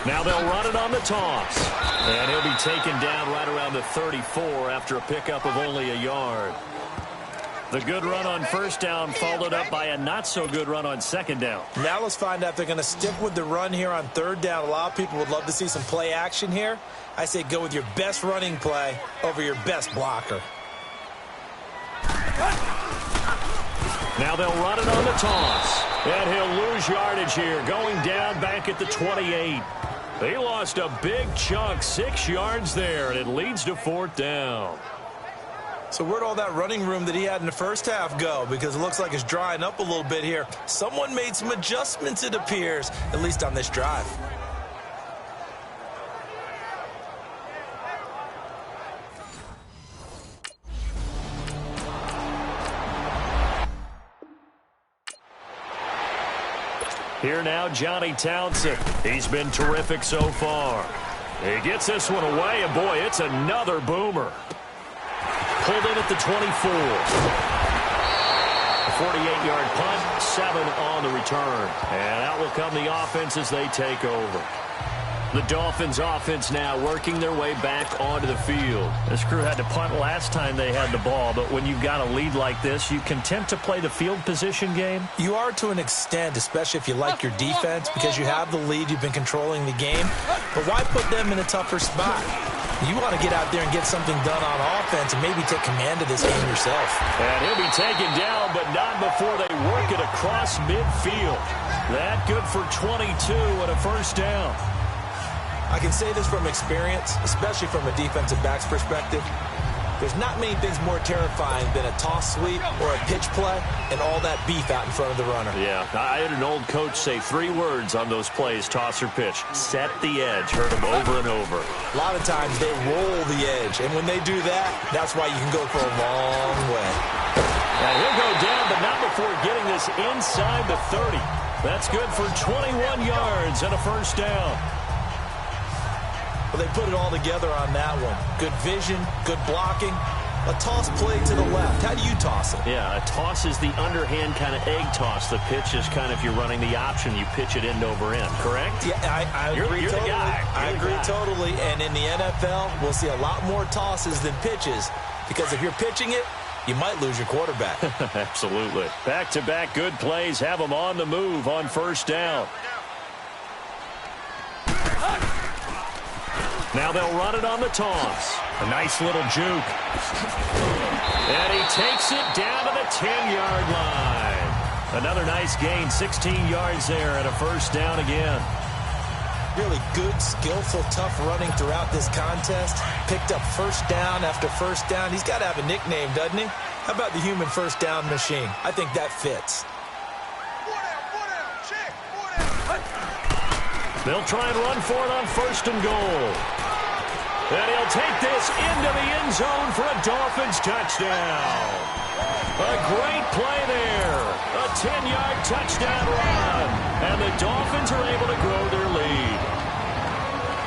Now they'll run it on the toss. And he'll be taken down right around the 34 after a pickup of only a yard. The good run on first down followed up by a not-so-good run on second down. Now let's find out if they're going to stick with the run here on third down. A lot of people would love to see some play action here. I say go with your best running play over your best blocker. Now they'll run it on the toss. And he'll lose yardage here, going down back at the 28. They lost a big chunk, 6 yards there, and it leads to 4th down. So where'd all that running room that he had in the first half go? Because it looks like it's drying up a little bit here. Someone made some adjustments, it appears, at least on this drive. Here now, Johnny Townsend. He's been terrific so far. He gets this one away, and boy, it's another boomer. Pulled in at the 24. A 48-yard punt, 7 on the return. And out will come the offense as they take over. The Dolphins offense now working their way back onto the field. This crew had to punt last time they had the ball, but when you've got a lead like this, you content to play the field position game? You are to an extent, especially if you like your defense, because you have the lead, you've been controlling the game. But why put them in a tougher spot? You want to get out there and get something done on offense and maybe take command of this game yourself. And he'll be taken down, but not before they work it across midfield. That good for 22 and a first down. I can say this from experience, especially from a defensive back's perspective. There's not many things more terrifying than a toss sweep or a pitch play and all that beef out in front of the runner. Yeah, I had an old coach say 3 words on those plays, toss or pitch. Set the edge. Heard them over and over. A lot of times they roll the edge, and when they do that, that's why you can go for a long way. And he'll go down, but not before getting this inside the 30. That's good for 21 yards and a first down. Well, they put it all together on that one. Good vision, good blocking. A toss play to the left. How do you toss it? Yeah, a toss is the underhand kind of egg toss. The pitch is kind of, if you're running the option, you pitch it end over end, correct? Yeah, I agree you're totally. The guy. I agree totally. And in the NFL, we'll see a lot more tosses than pitches because if you're pitching it, you might lose your quarterback. Absolutely. Back-to-back good plays have them on the move on first down. Now they'll run it on the toss. A nice little juke. And he takes it down to the 10-yard line. Another nice gain, 16 yards there and a first down again. Really good, skillful, tough running throughout this contest. Picked up first down after first down. He's got to have a nickname, doesn't he? How about the human first down machine? I think that fits. They'll try and run for it on 1st and goal. And he'll take this into the end zone for a Dolphins touchdown. A great play there. A 10-yard touchdown run. And the Dolphins are able to grow their lead.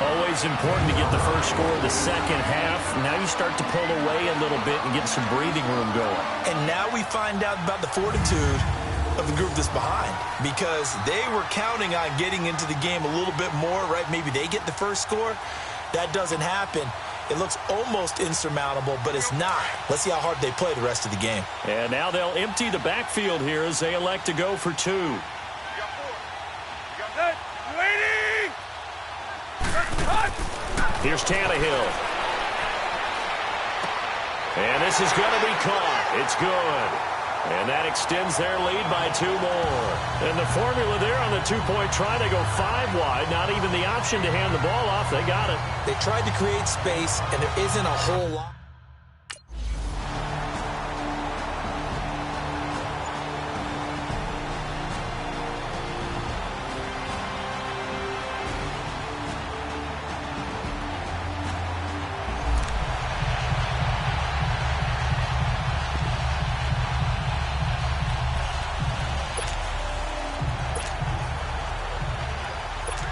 Always important to get the first score of the second half. Now you start to pull away a little bit and get some breathing room going. And now we find out about the fortitude of the group that's behind, because they were counting on getting into the game a little bit more, right? Maybe they get the first score. That doesn't happen. It looks almost insurmountable, but it's not. Let's see how hard they play the rest of the game. And now they'll empty the backfield here as they elect to go for 2. Here's Tannehill. And this is going to be caught. It's good. And that extends their lead by 2 more. And the formula there on the 2-point try, they go 5 wide. Not even the option to hand the ball off. They got it. They tried to create space, and there isn't a whole lot.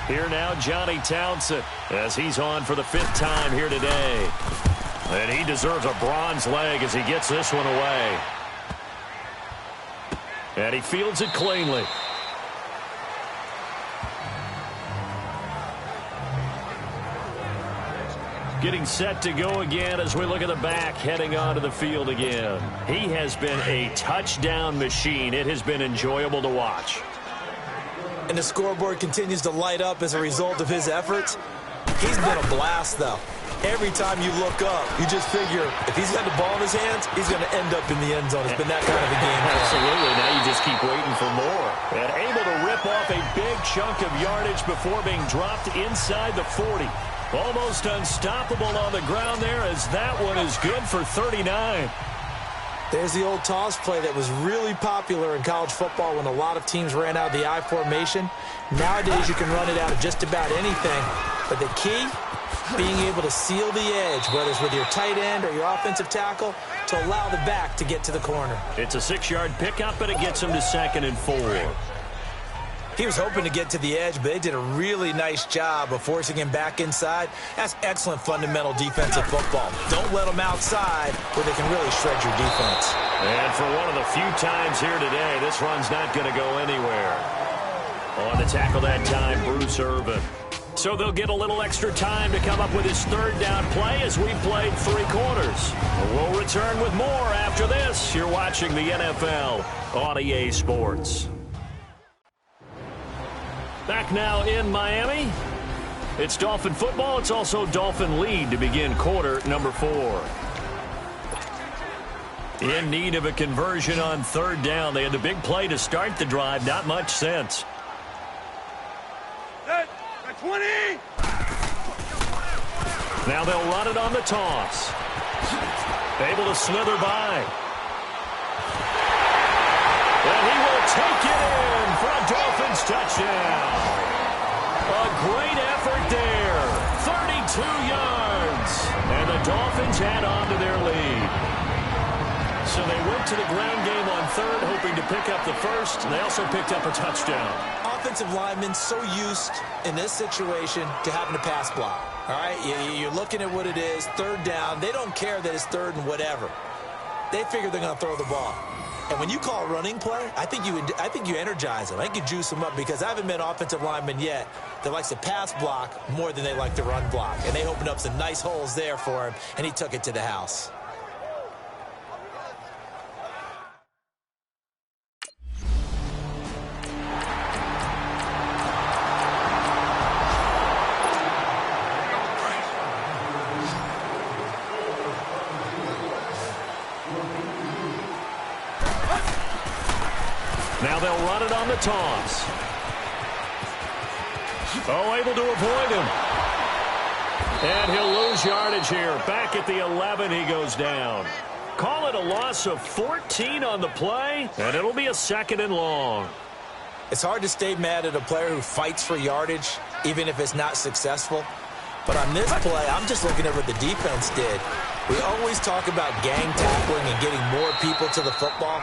Here now, Johnny Townsend, as he's on for the 5th time here today. And he deserves a bronze leg as he gets this one away. And he fields it cleanly. Getting set to go again as we look at the back, heading onto the field again. He has been a touchdown machine. It has been enjoyable to watch. And the scoreboard continues to light up as a result of his efforts. He's been a blast, though. Every time you look up, you just figure if he's got the ball in his hands, he's going to end up in the end zone. It's been that kind of a game. Absolutely. Now you just keep waiting for more. And able to rip off a big chunk of yardage before being dropped inside the 40. Almost unstoppable on the ground there, as that one is good for 39. There's the old toss play that was really popular in college football when a lot of teams ran out of the I formation. Nowadays, you can run it out of just about anything. But the key, being able to seal the edge, whether it's with your tight end or your offensive tackle, to allow the back to get to the corner. It's a 6-yard pickup, and it gets him to 2nd and 4. He was hoping to get to the edge, but they did a really nice job of forcing him back inside. That's excellent fundamental defensive football. Don't let them outside where they can really shred your defense. And for one of the few times here today, this run's not going to go anywhere. On the tackle that time, Bruce Irvin. So they'll get a little extra time to come up with his 3rd down play as we've played 3 quarters. We'll return with more after this. You're watching the NFL on EA Sports. Back now in Miami. It's Dolphin football. It's also Dolphin lead to begin quarter number 4. In need of a conversion on 3rd down. They had the big play to start the drive. Not much sense. 20. Now they'll run it on the toss. Able to slither by. And he will take it in for a Dolphins touchdown. A great effort there. 32 yards. And the Dolphins add on to their lead. So they went to the ground game on 3rd, hoping to pick up the 1st. They also picked up a touchdown. Offensive linemen so used in this situation to having a pass block. All right, you're looking at what it is, 3rd down. They don't care that it's 3rd and whatever. They figure they're going to throw the ball. And when you call a running play, I think you energize them. I think you juice them up, because I haven't met offensive linemen yet that likes to pass block more than they like to run block. And they opened up some nice holes there for him, and he took it to the house. Now they'll run it on the toss. Oh, able to avoid him. And he'll lose yardage here. Back at the 11, he goes down. Call it a loss of 14 on the play, and it'll be a 2nd and long. It's hard to stay mad at a player who fights for yardage, even if it's not successful. But on this play, I'm just looking at what the defense did. We always talk about gang tackling and getting more people to the football.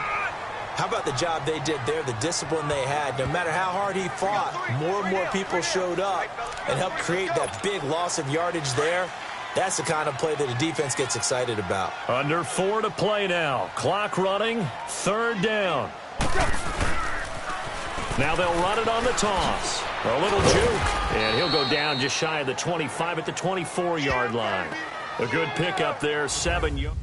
How about the job they did there, the discipline they had? No matter how hard he fought, more and more people showed up and helped create that big loss of yardage there. That's the kind of play that the defense gets excited about. Under 4 to play now. Clock running. 3rd down. Now they'll run it on the toss. A little juke. And he'll go down just shy of the 25 at the 24-yard line. A good pickup there. 7 yards.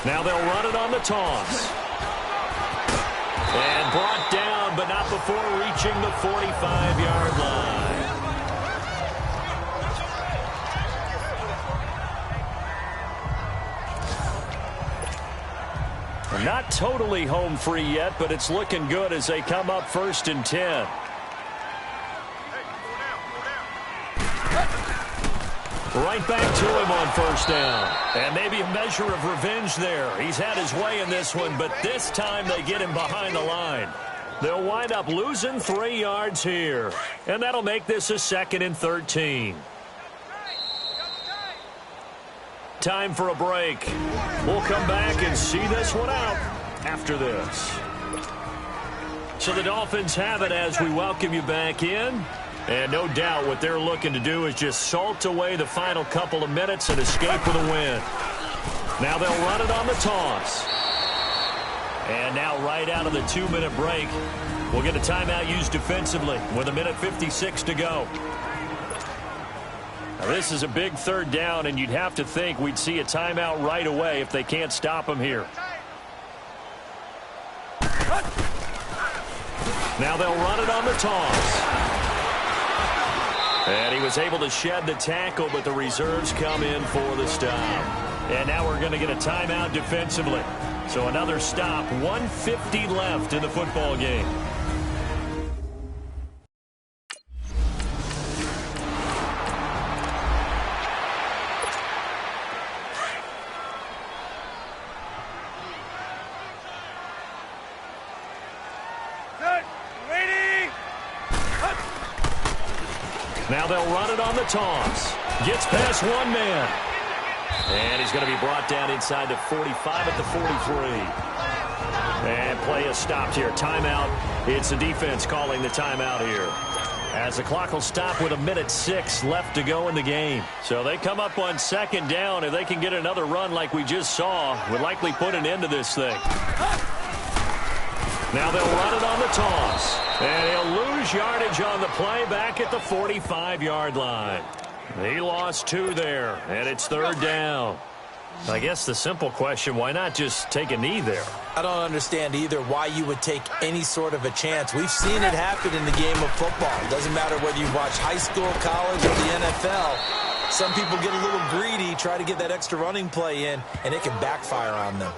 Now they'll run it on the toss. And brought down, but not before reaching the 45-yard line. Not totally home free yet, but it's looking good as they come up 1st and 10. Right back to him on 1st down. And maybe a measure of revenge there. He's had his way in this one, but this time they get him behind the line. They'll wind up losing 3 yards here. And that'll make this a 2nd and 13. Time for a break. We'll come back and see this one out after this. So the Dolphins have it as we welcome you back in. And no doubt what they're looking to do is just salt away the final couple of minutes and escape with a win. Now they'll run it on the toss. And now right out of the 2-minute break, we'll get a timeout used defensively with 1:56 to go. Now this is a big 3rd down, and you'd have to think we'd see a timeout right away if they can't stop them here. Now they'll run it on the toss. And he was able to shed the tackle, but the reserves come in for the stop. And now we're going to get a timeout defensively. So another stop, 1:50 left in the football game. Now they'll run it on the toss. Gets past one man. And he's going to be brought down inside the 45 at the 43. And play is stopped here. Timeout. It's the defense calling the timeout here. As the clock will stop with 1:06 left to go in the game. So they come up on 2nd down. If they can get another run like we just saw, would likely put an end to this thing. Now they'll run it on the toss. And he'll lose yardage on the play back at the 45-yard line. He lost 2 there, and it's 3rd down. I guess the simple question, why not just take a knee there? I don't understand either why you would take any sort of a chance. We've seen it happen in the game of football. It doesn't matter whether you watch high school, college, or the NFL. Some people get a little greedy, try to get that extra running play in, and it can backfire on them.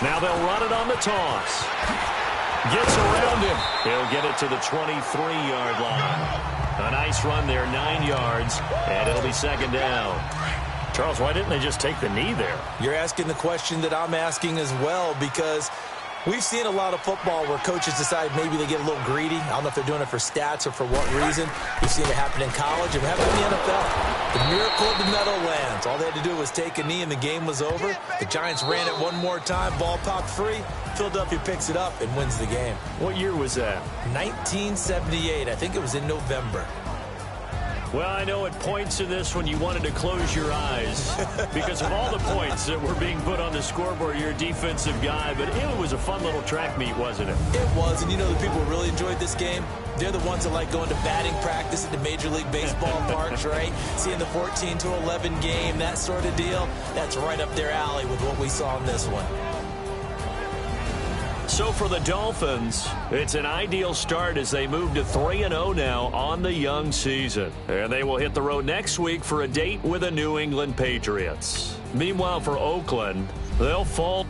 Now they'll run it on the toss. Gets around him. He'll get it to the 23-yard line. A nice run there, 9 yards, and it'll be 2nd down. Charles, why didn't they just take the knee there? You're asking the question that I'm asking as well, because We've seen a lot of football where coaches decide maybe they get a little greedy. I don't know if they're doing it for stats or for what reason. We've seen it happen in college and it happened in the NFL. The miracle of the Meadowlands. All they had to do was take a knee and the game was over. The Giants ran it one more time. Ball popped free. Philadelphia picks it up and wins the game. What year was that? 1978. I think it was in November. Well, I know at points in this when you wanted to close your eyes because of all the points that were being put on the scoreboard. You're a defensive guy, but it was a fun little track meet, wasn't it? It was, and you know the people who really enjoyed this game? They're the ones that like going to batting practice at the Major League Baseball parks, right? Seeing the 14-11 game, that sort of deal. That's right up their alley with what we saw in this one. So for the Dolphins, it's an ideal start as they move to 3-0 now on the young season. And they will hit the road next week for a date with the New England Patriots. Meanwhile, for Oakland, they'll fall.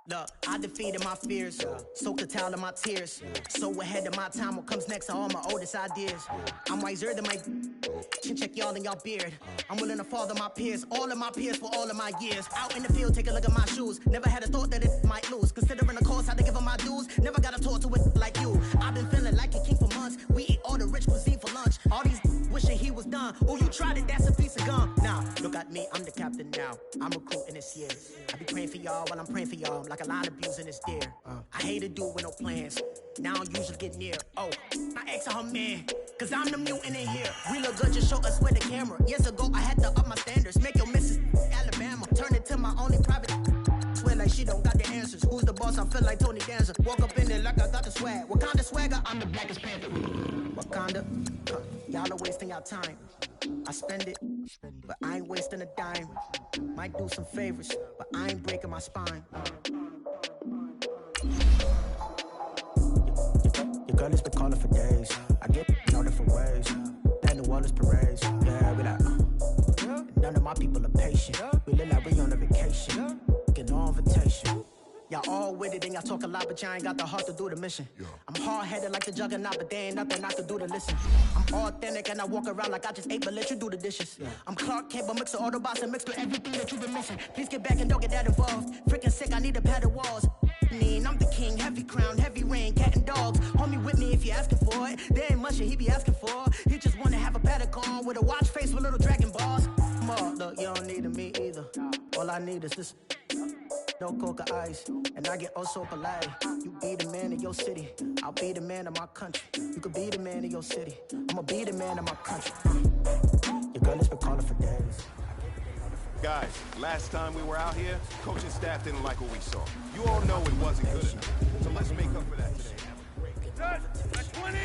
Look, I defeated my fears, soaked the towel in my tears. So ahead of my time, what comes next are all my oldest ideas. I'm wiser than my check y'all in y'all beard. I'm willing to father my peers, all of my peers for all of my years. Out in the field, take a look at my shoes. Never had a thought that it might lose. Considering the cost, had to give them my dues. Never got a talk to it like you. I've been feeling like a king for months. We eat all the rich cuisine for lunch. All these wishing he was done. Oh, you tried it, that's a piece of gum. Nah, look at me, I'm the captain now. I'm recruiting this year. I be praying for y'all while I'm praying for y'all. Like a line abusing this deer. I hate to do it with no plans. Now I don't usually get near. Oh, my ex her man. Cause I'm the mutant in here. We look good, just show us with the camera. Years ago, I had to up my standards. Make your missus Alabama. Turn it to my only private. Swear like she don't got the answers. Who's the boss? I feel like Tony Danza. Walk up in there like I got the swag. What kind of swagger? I'm the blackest panther. Wakanda. Y'all are wasting your time. I spend it, but I ain't wasting a dime. Might do some favors, but I ain't breaking my spine. Your girl has been calling for days. I get all different ways. Then the Wallace parades. Yeah, we like, none of my people are patient. We look like we on a vacation. Get no invitation. Y'all all with it and y'all talk a lot, but y'all ain't got the heart to do the mission. I'm hard-headed like the juggernaut, but there ain't nothing I can do to listen. I'm authentic and I walk around like I just ate, but let you do the dishes. I'm Clark Kent, but mix with Autobots and mix with everything that you've been missing. Please get back and don't get that involved. Freaking sick, I need a padded walls. I'm the king, heavy crown, heavy rain, cat and dogs. Homie with me if you're asking for it. There ain't much that he be asking for. He just wanna have a paddock on with a watch face with little dragon balls. Look, you don't need me either. All I need is this. No coca ice, and I get oh so polite. You be the man of your city, I'll be the man of my country. You could be the man of your city, I'ma be the man of my country. Your girl has been calling for days. Guys, last time we were out here, coaching staff didn't like what we saw. You all know it wasn't good enough, so let's make up for that today. Set, 20!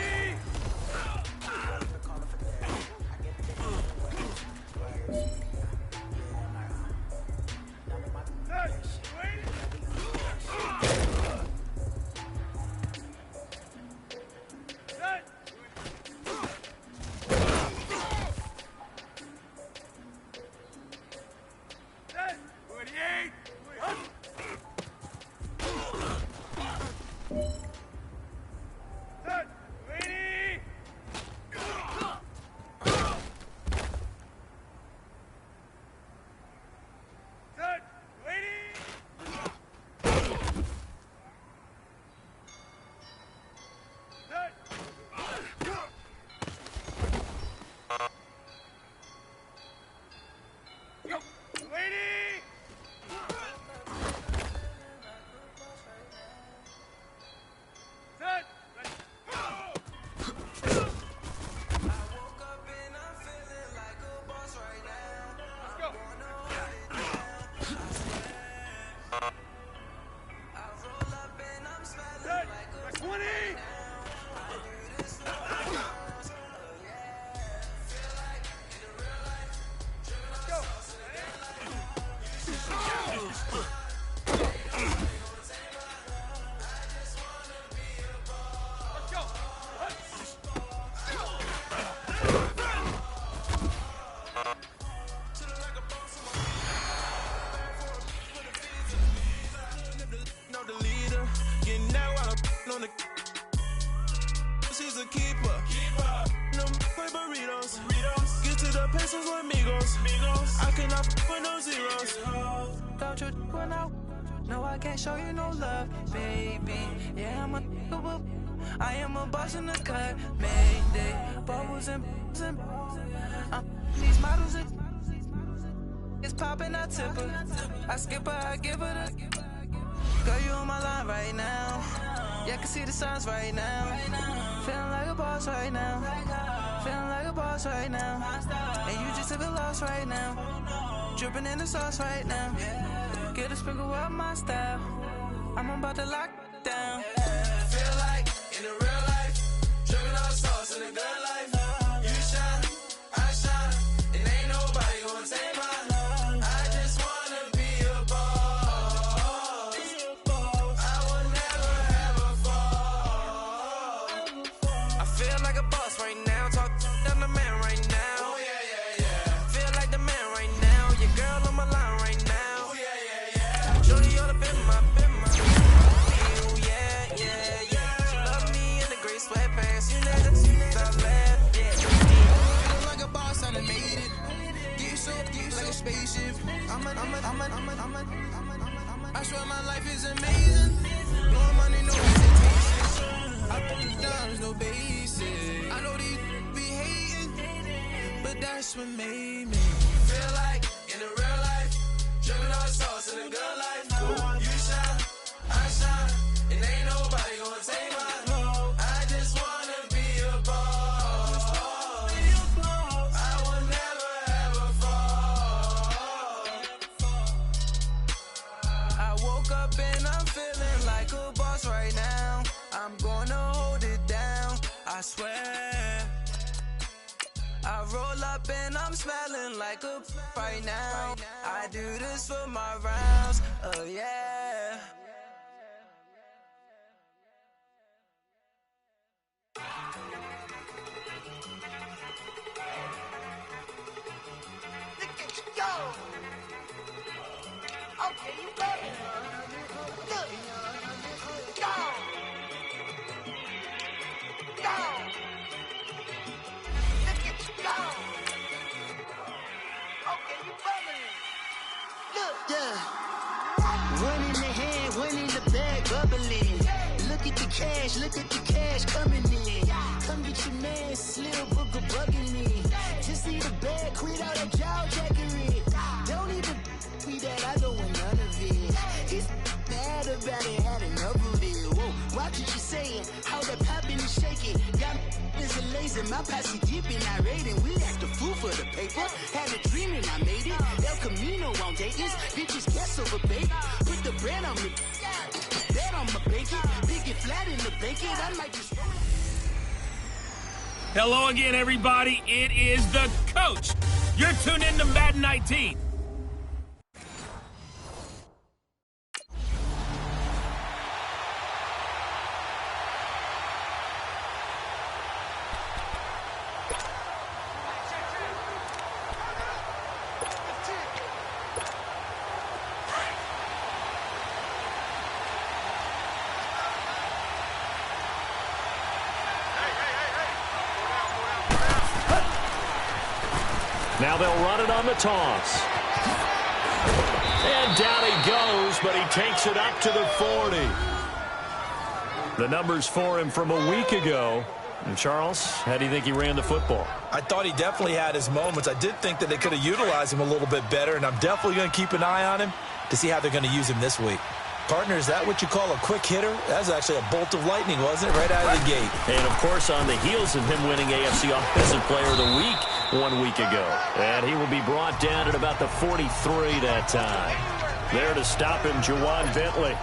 keeper. No like burritos. Get to the pesos with amigos. I cannot with no zeros. Don't you run out? No, I can't show you no love, baby. Yeah, I am a boss in the cut. Mayday, bubbles and these models are. It's popping, I tip her. I skip her, I give her the. Girl, you on my line right now. Yeah, I can see the signs right now. Feeling like a boss right now. Feeling like a boss right now. And you just took a loss right now. Dripping in the sauce right now. Get a sprinkle up my style. I'm about to lock down. Feel like in the real life, dripping all sauce in the good life. You shine, I shine, and ain't nobody gonna take mine. I just wanna be a boss. I will never ever fall. I feel like a boss right now. Talk to the man right now. Oh yeah. Feel like the man right now. Your girl on my line right now. Oh yeah. Shorty ought to been my. She love me in the gray sweatpants. You know that stop laugh. Yeah. Feel like a boss, I done made it. Get so like a spaceship. I swear my life is amazing. No money, no hesitation. I put the dimes, no basic. I know these be hating, but that's what made me feel like in the real life, dripping all sauce in the good life. You shine, I shine, and ain't nobody gonna take mine. I just wanna be a boss. I will never ever fall. I woke up and I'm feeling like a boss right now. I'm gonna hold it down, I swear. I roll up and I'm smelling like a right now. I do this for my rounds, oh yeah. Go! Okay, you ready? Look! Go! Go! Look at you go! Okay, you ready? Look! Yeah. One in the hand, one in the bag, bubbling. Look at the cash coming in. Come get your man, Slim Booker bugging me. Just see the bag, quit out that jaw jackery. Don't even be that, I don't want none of it. He's mad about it, had enough of it. Whoa, watch what you saying, how that poppin' and shaking. Got is a lazy, my posse dipping, I raiding. We act a fool for the paper. Had a dream and I made it. El Camino on Dayton's, bitches guess over bait. Put the bread on me, that on my bacon. Big it flat in the bacon, I might just. Hello again, everybody. It is the coach. You're tuned in to Madden 19. Now they'll run it on the toss. And down he goes, but he takes it up to the 40. The numbers for him from a week ago. And Charles, how do you think he ran the football? I thought he definitely had his moments. I did think that they could have utilized him a little bit better, and I'm definitely going to keep an eye on him to see how they're going to use him this week. Partner, is that what you call a quick hitter? That was actually a bolt of lightning, wasn't it? Right out of the gate. And, of course, on the heels of him winning AFC Offensive Player of the Week 1 week ago. And he will be brought down at about the 43 that time. There to stop him, Juwan Bentley.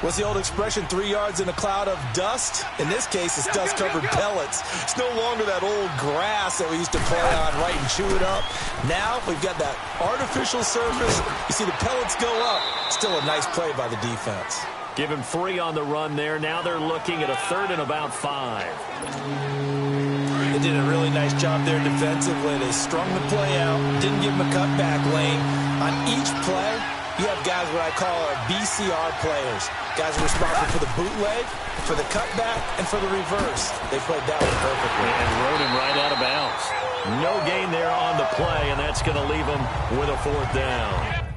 What's the old expression, 3 yards in a cloud of dust? In this case, it's dust-covered pellets. It's no longer that old grass that we used to play on, right, and chew it up. Now we've got that artificial surface. You see the pellets go up. Still a nice play by the defense. Give him 3 on the run there. Now they're looking at a 3rd and about 5. They did a really nice job there defensively. They strung the play out, didn't give him a cutback lane. On each play, You have guys what I call BCR players. Guys are responsible for the bootleg, for the cutback, and for the reverse. They played that one perfectly. And rode him right out of bounds. No gain there on the play, and that's going to leave him with a 4th down.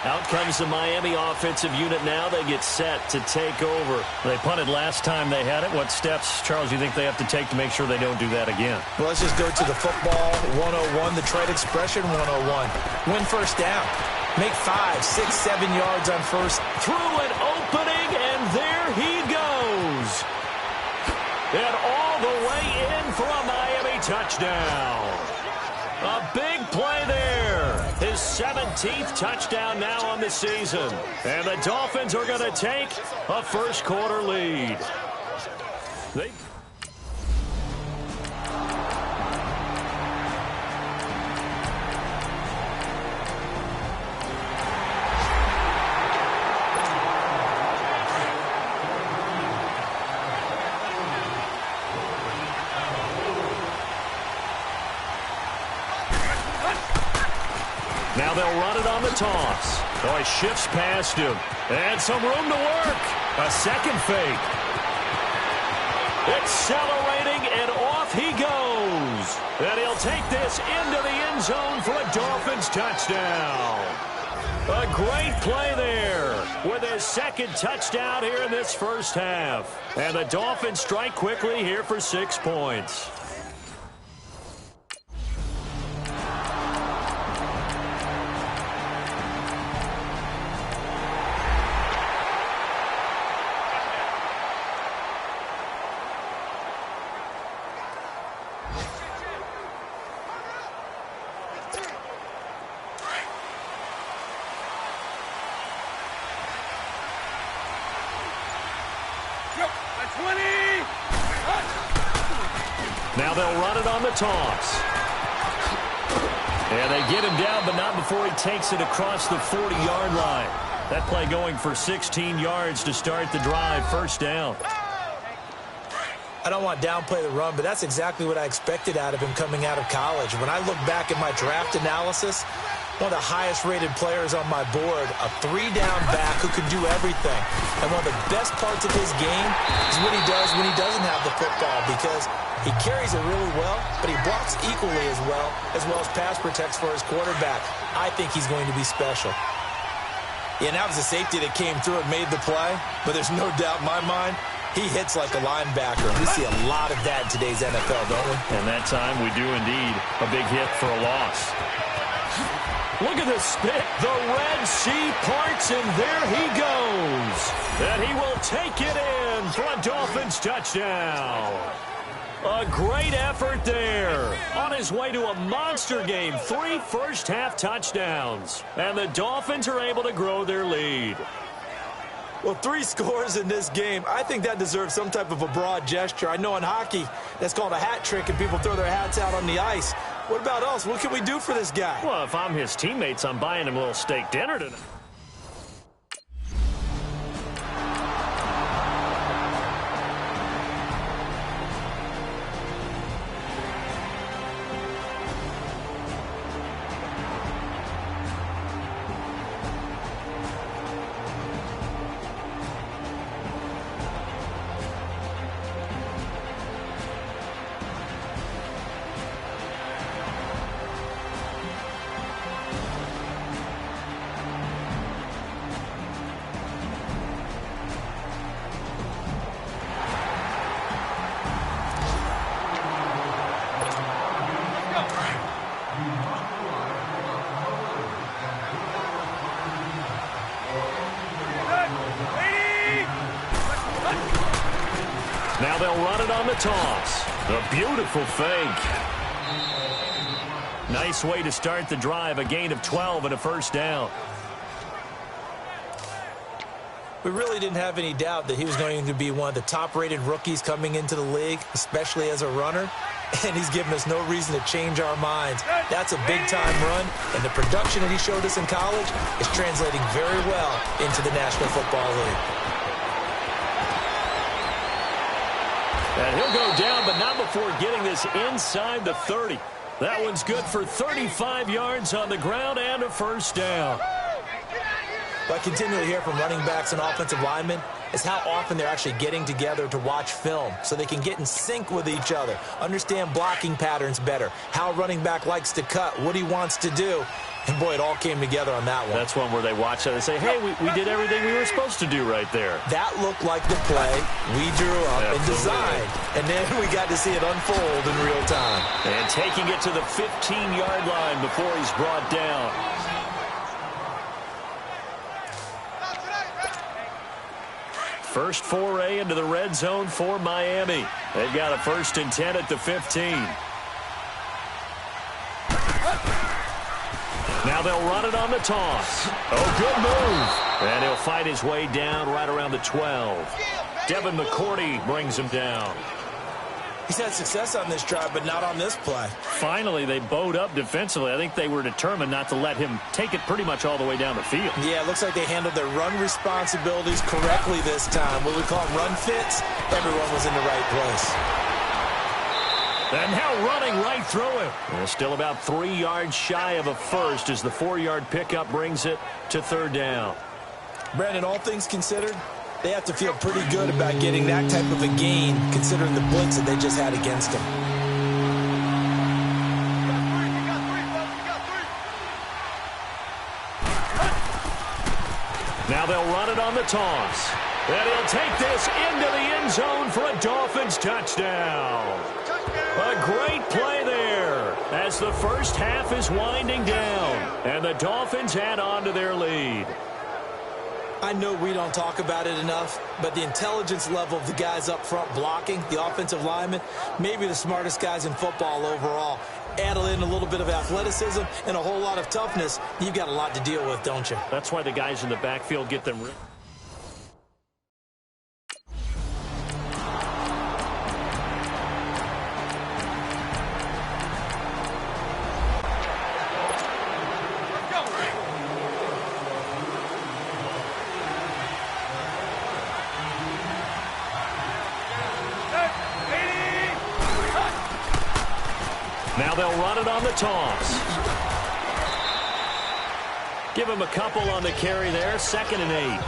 Out comes the Miami offensive unit now. They get set to take over. They punted last time they had it. What steps, Charles, do you think they have to take to make sure they don't do that again? Well, let's just go to the football 101, the trade expression 101. Win first down. Make 5, 6, 7 yards on first. Through an opening, and there he goes. And all the way in for a Miami touchdown. A big play there. His 17th touchdown now on the season. And the Dolphins are going to take a first-quarter lead. Now they'll run it on the toss. Oh, he shifts past him. And some room to work. A second fake. Accelerating, and off he goes. And he'll take this into the end zone for a Dolphins touchdown. A great play there with his second touchdown here in this first half. And the Dolphins strike quickly here for 6 points. Now they'll run it on the toss. And they get him down, but not before he takes it across the 40-yard line. That play going for 16 yards to start the drive. First down. I don't want to downplay the run, but that's exactly what I expected out of him coming out of college. When I look back at my draft analysis, one of the highest-rated players on my board, a 3-down back who can do everything. And one of the best parts of his game is what he does when he doesn't have the football, because he carries it really well, but he blocks equally as well as pass protects for his quarterback. I think he's going to be special. Yeah, and that was a safety that came through and made the play, but there's no doubt in my mind, he hits like a linebacker. We see a lot of that in today's NFL, don't we? And that time we do indeed. A big hit for a loss. Look at the spit. The Red Sea parts, and there he goes. And he will take it in for a Dolphins touchdown. A great effort there. On his way to a monster game. 3 first-half touchdowns. And the Dolphins are able to grow their lead. Well, 3 scores in this game. I think that deserves some type of a broad gesture. I know in hockey, that's called a hat trick, and people throw their hats out on the ice. What about us? What can we do for this guy? Well, if I'm his teammates, I'm buying him a little steak dinner tonight. Now they'll run it on the toss. A beautiful fake. Nice way to start the drive, a gain of 12 and a first down. We really didn't have any doubt that he was going to be one of the top-rated rookies coming into the league, especially as a runner, and he's given us no reason to change our minds. That's a big-time run, and the production that he showed us in college is translating very well into the National Football League. And he'll go down, but not before getting this inside the 30. That one's good for 35 yards on the ground and a first down. What I continually hear from running backs and offensive linemen is how often they're actually getting together to watch film so they can get in sync with each other, understand blocking patterns better, how a running back likes to cut, what he wants to do. And, boy, it all came together on that one. That's one where they watch it and say, hey, we did everything we were supposed to do right there. That looked like the play we drew up and designed. And then we got to see it unfold in real time. And taking it to the 15-yard line before he's brought down. First foray into the red zone for Miami. They've got a 1st and 10 at the 15. Now they'll run it on the toss. Oh, good move. And he'll fight his way down right around the 12. Devin McCourty brings him down. He's had success on this drive, but not on this play. Finally, they bowed up defensively. I think they were determined not to let him take it pretty much all the way down the field. Yeah, it looks like they handled their run responsibilities correctly this time. What we call run fits, everyone was in the right place. And now running right through him. And still about 3 yards shy of a first as the 4-yard pickup brings it to 3rd down. Brandon, all things considered, they have to feel pretty good about getting that type of a gain considering the blitz that they just had against them. Now they'll run it on the toss. And he'll take this into the end zone for a Dolphins touchdown. A great play there as the first half is winding down. And the Dolphins add on to their lead. I know we don't talk about it enough, but the intelligence level of the guys up front blocking, the offensive linemen, maybe the smartest guys in football overall. Add in a little bit of athleticism and a whole lot of toughness, you've got a lot to deal with, don't you? That's why the guys in the backfield get them. Now they'll run it on the toss. Give him a couple on the carry there. 2nd and 8.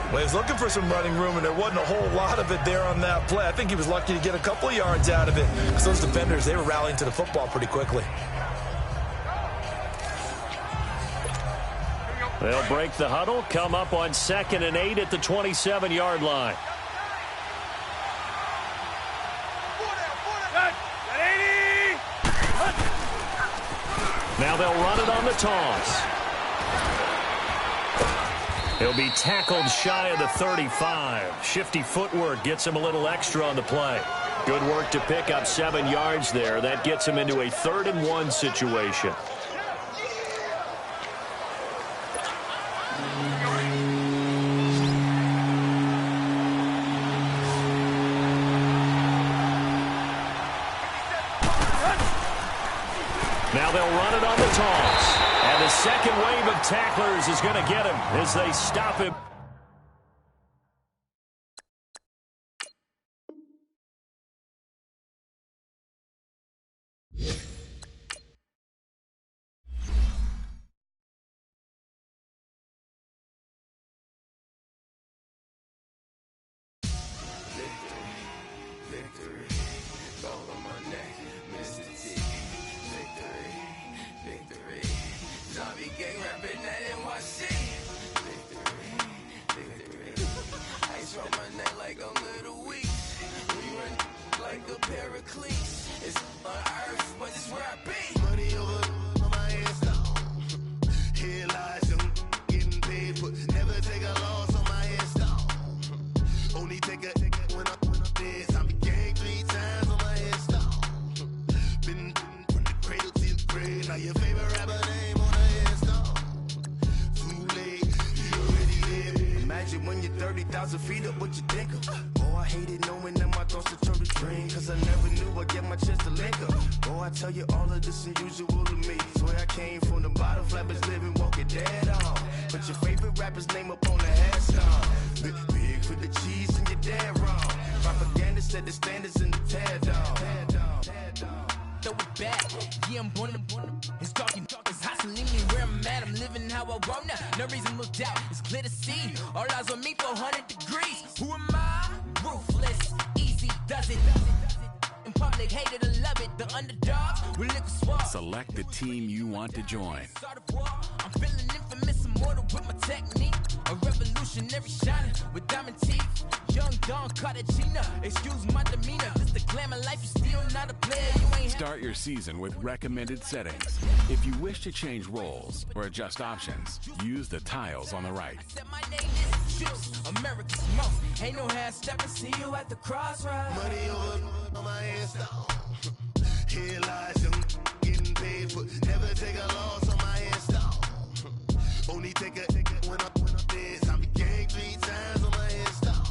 Well, he was looking for some running room, and there wasn't a whole lot of it there on that play. I think he was lucky to get a couple of yards out of it because those defenders, they were rallying to the football pretty quickly. They'll break the huddle, come up on 2nd and 8 at the 27-yard line. Now they'll run it on the toss. He'll be tackled shy of the 35. Shifty footwork gets him a little extra on the play. Good work to pick up 7 yards there. That gets him into a 3rd and 1 situation. Now they'll run it on the toss. And the second wave of tacklers is going to get him as they stop him. 30,000 feet up, what you think of? Oh, I hated knowing that my thoughts would turn to dream, cause I never knew I'd get my chance to link up. Oh, I tell you all of this unusual to me. Swear I came from the bottom, flappers living, walking dead on. Put your favorite rapper's name up on the headstone. Big for the cheese and you're dead wrong. Propaganda set the standards in the tear down. Throw it back, yeah, I'm born to it's talking, it's hot, so leave me where I'm at. I'm living how I want now, no reason to doubt. It's clear to see, all eyes on me, 400 degrees. Who am I? Ruthless, easy does it. In public, hate it or love it. The underdogs will lick a swab. Select the team you want to join. I'm feeling infamous, immortal with my technique. A revolutionary shining with diamond teeth. Young Don Cartagena, excuse my demeanor. This the glamour life, you still not a player. You ain't Start your season with recommended settings. If you wish to change roles or adjust options, use the tiles on the right. My name is Juice, America's most. Ain't no half stepping, see you at the crossroads. Money over on my hands down. Here lies young, getting paid for. Never take a loss on my hands down. Only take a when I'm dead. I be gang 3 times on my hands down.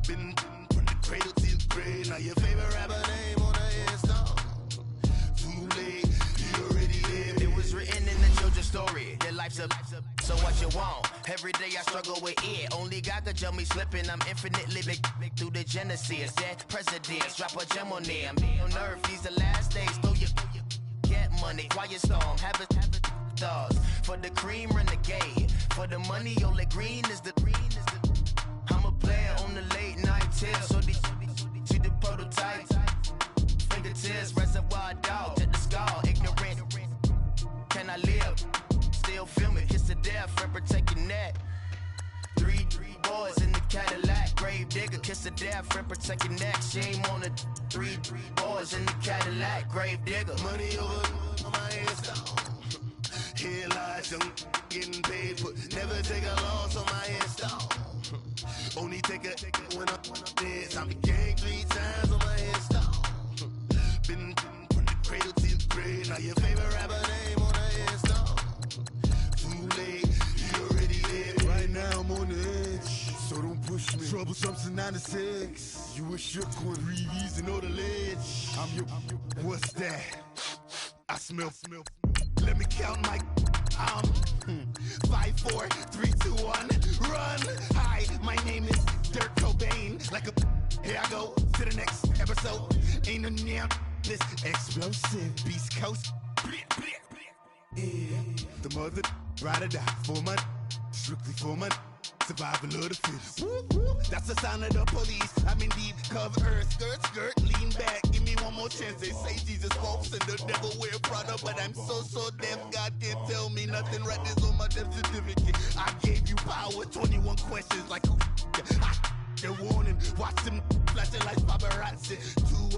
Been from the cradle to the grave. Now your favorite rapper name on the hands down. Too late, you already lived. It was written in the children's story. Their life's a so what you want? Every day I struggle with it. Only God could jump me slipping. I'm infinitely big through the genesis. Dead presidents, drop a gem on them. On earth, these the last days. Throw your get money, quiet storm, have it thoughts. For the cream, renegade. For the money, Ole Green is the I'm a player on the late night tip. So see the prototype. Fingertips, reservoir dog to the skull. Ignorant. Can I live? Still film it, kiss to death, and protect your neck. Three boys in the Cadillac, grave digger, kiss to death, and protect your neck. Shame on the three boys in the Cadillac, grave digger. Money over on my hands down. Here lies young, getting paid for. Never take a loss on my hands down. Only take a when I'm dead. I be gang 3 times on my hands down. Been from the cradle to the grave. Now your favorite rapper name on the hands down. Too late, you already lived. Right now I'm on the edge, so don't push me. Troublesome to 9 to 6. You a shook one, breathe easy, know the ledge. I'm your, what's that? I smell. Let me count my. 5, 4, 3, 2, 1, run. Hi, my name is Dirk Cobain. Like a, here I go to the next episode. Ain't no damn this explosive Beast Coast. Yeah, the mother ride or die for my, strictly for my. Survival of the fittest. That's the sign of the police. I'm indeed cover earth, skirt, lean back. Give me one more chance. They say Jesus walks and the devil wear Prada, but I'm so deaf. God can't tell me nothing. Right this on my death certificate. I gave you power. 21 questions like who? The warning. Watch them flashing like paparazzi. 2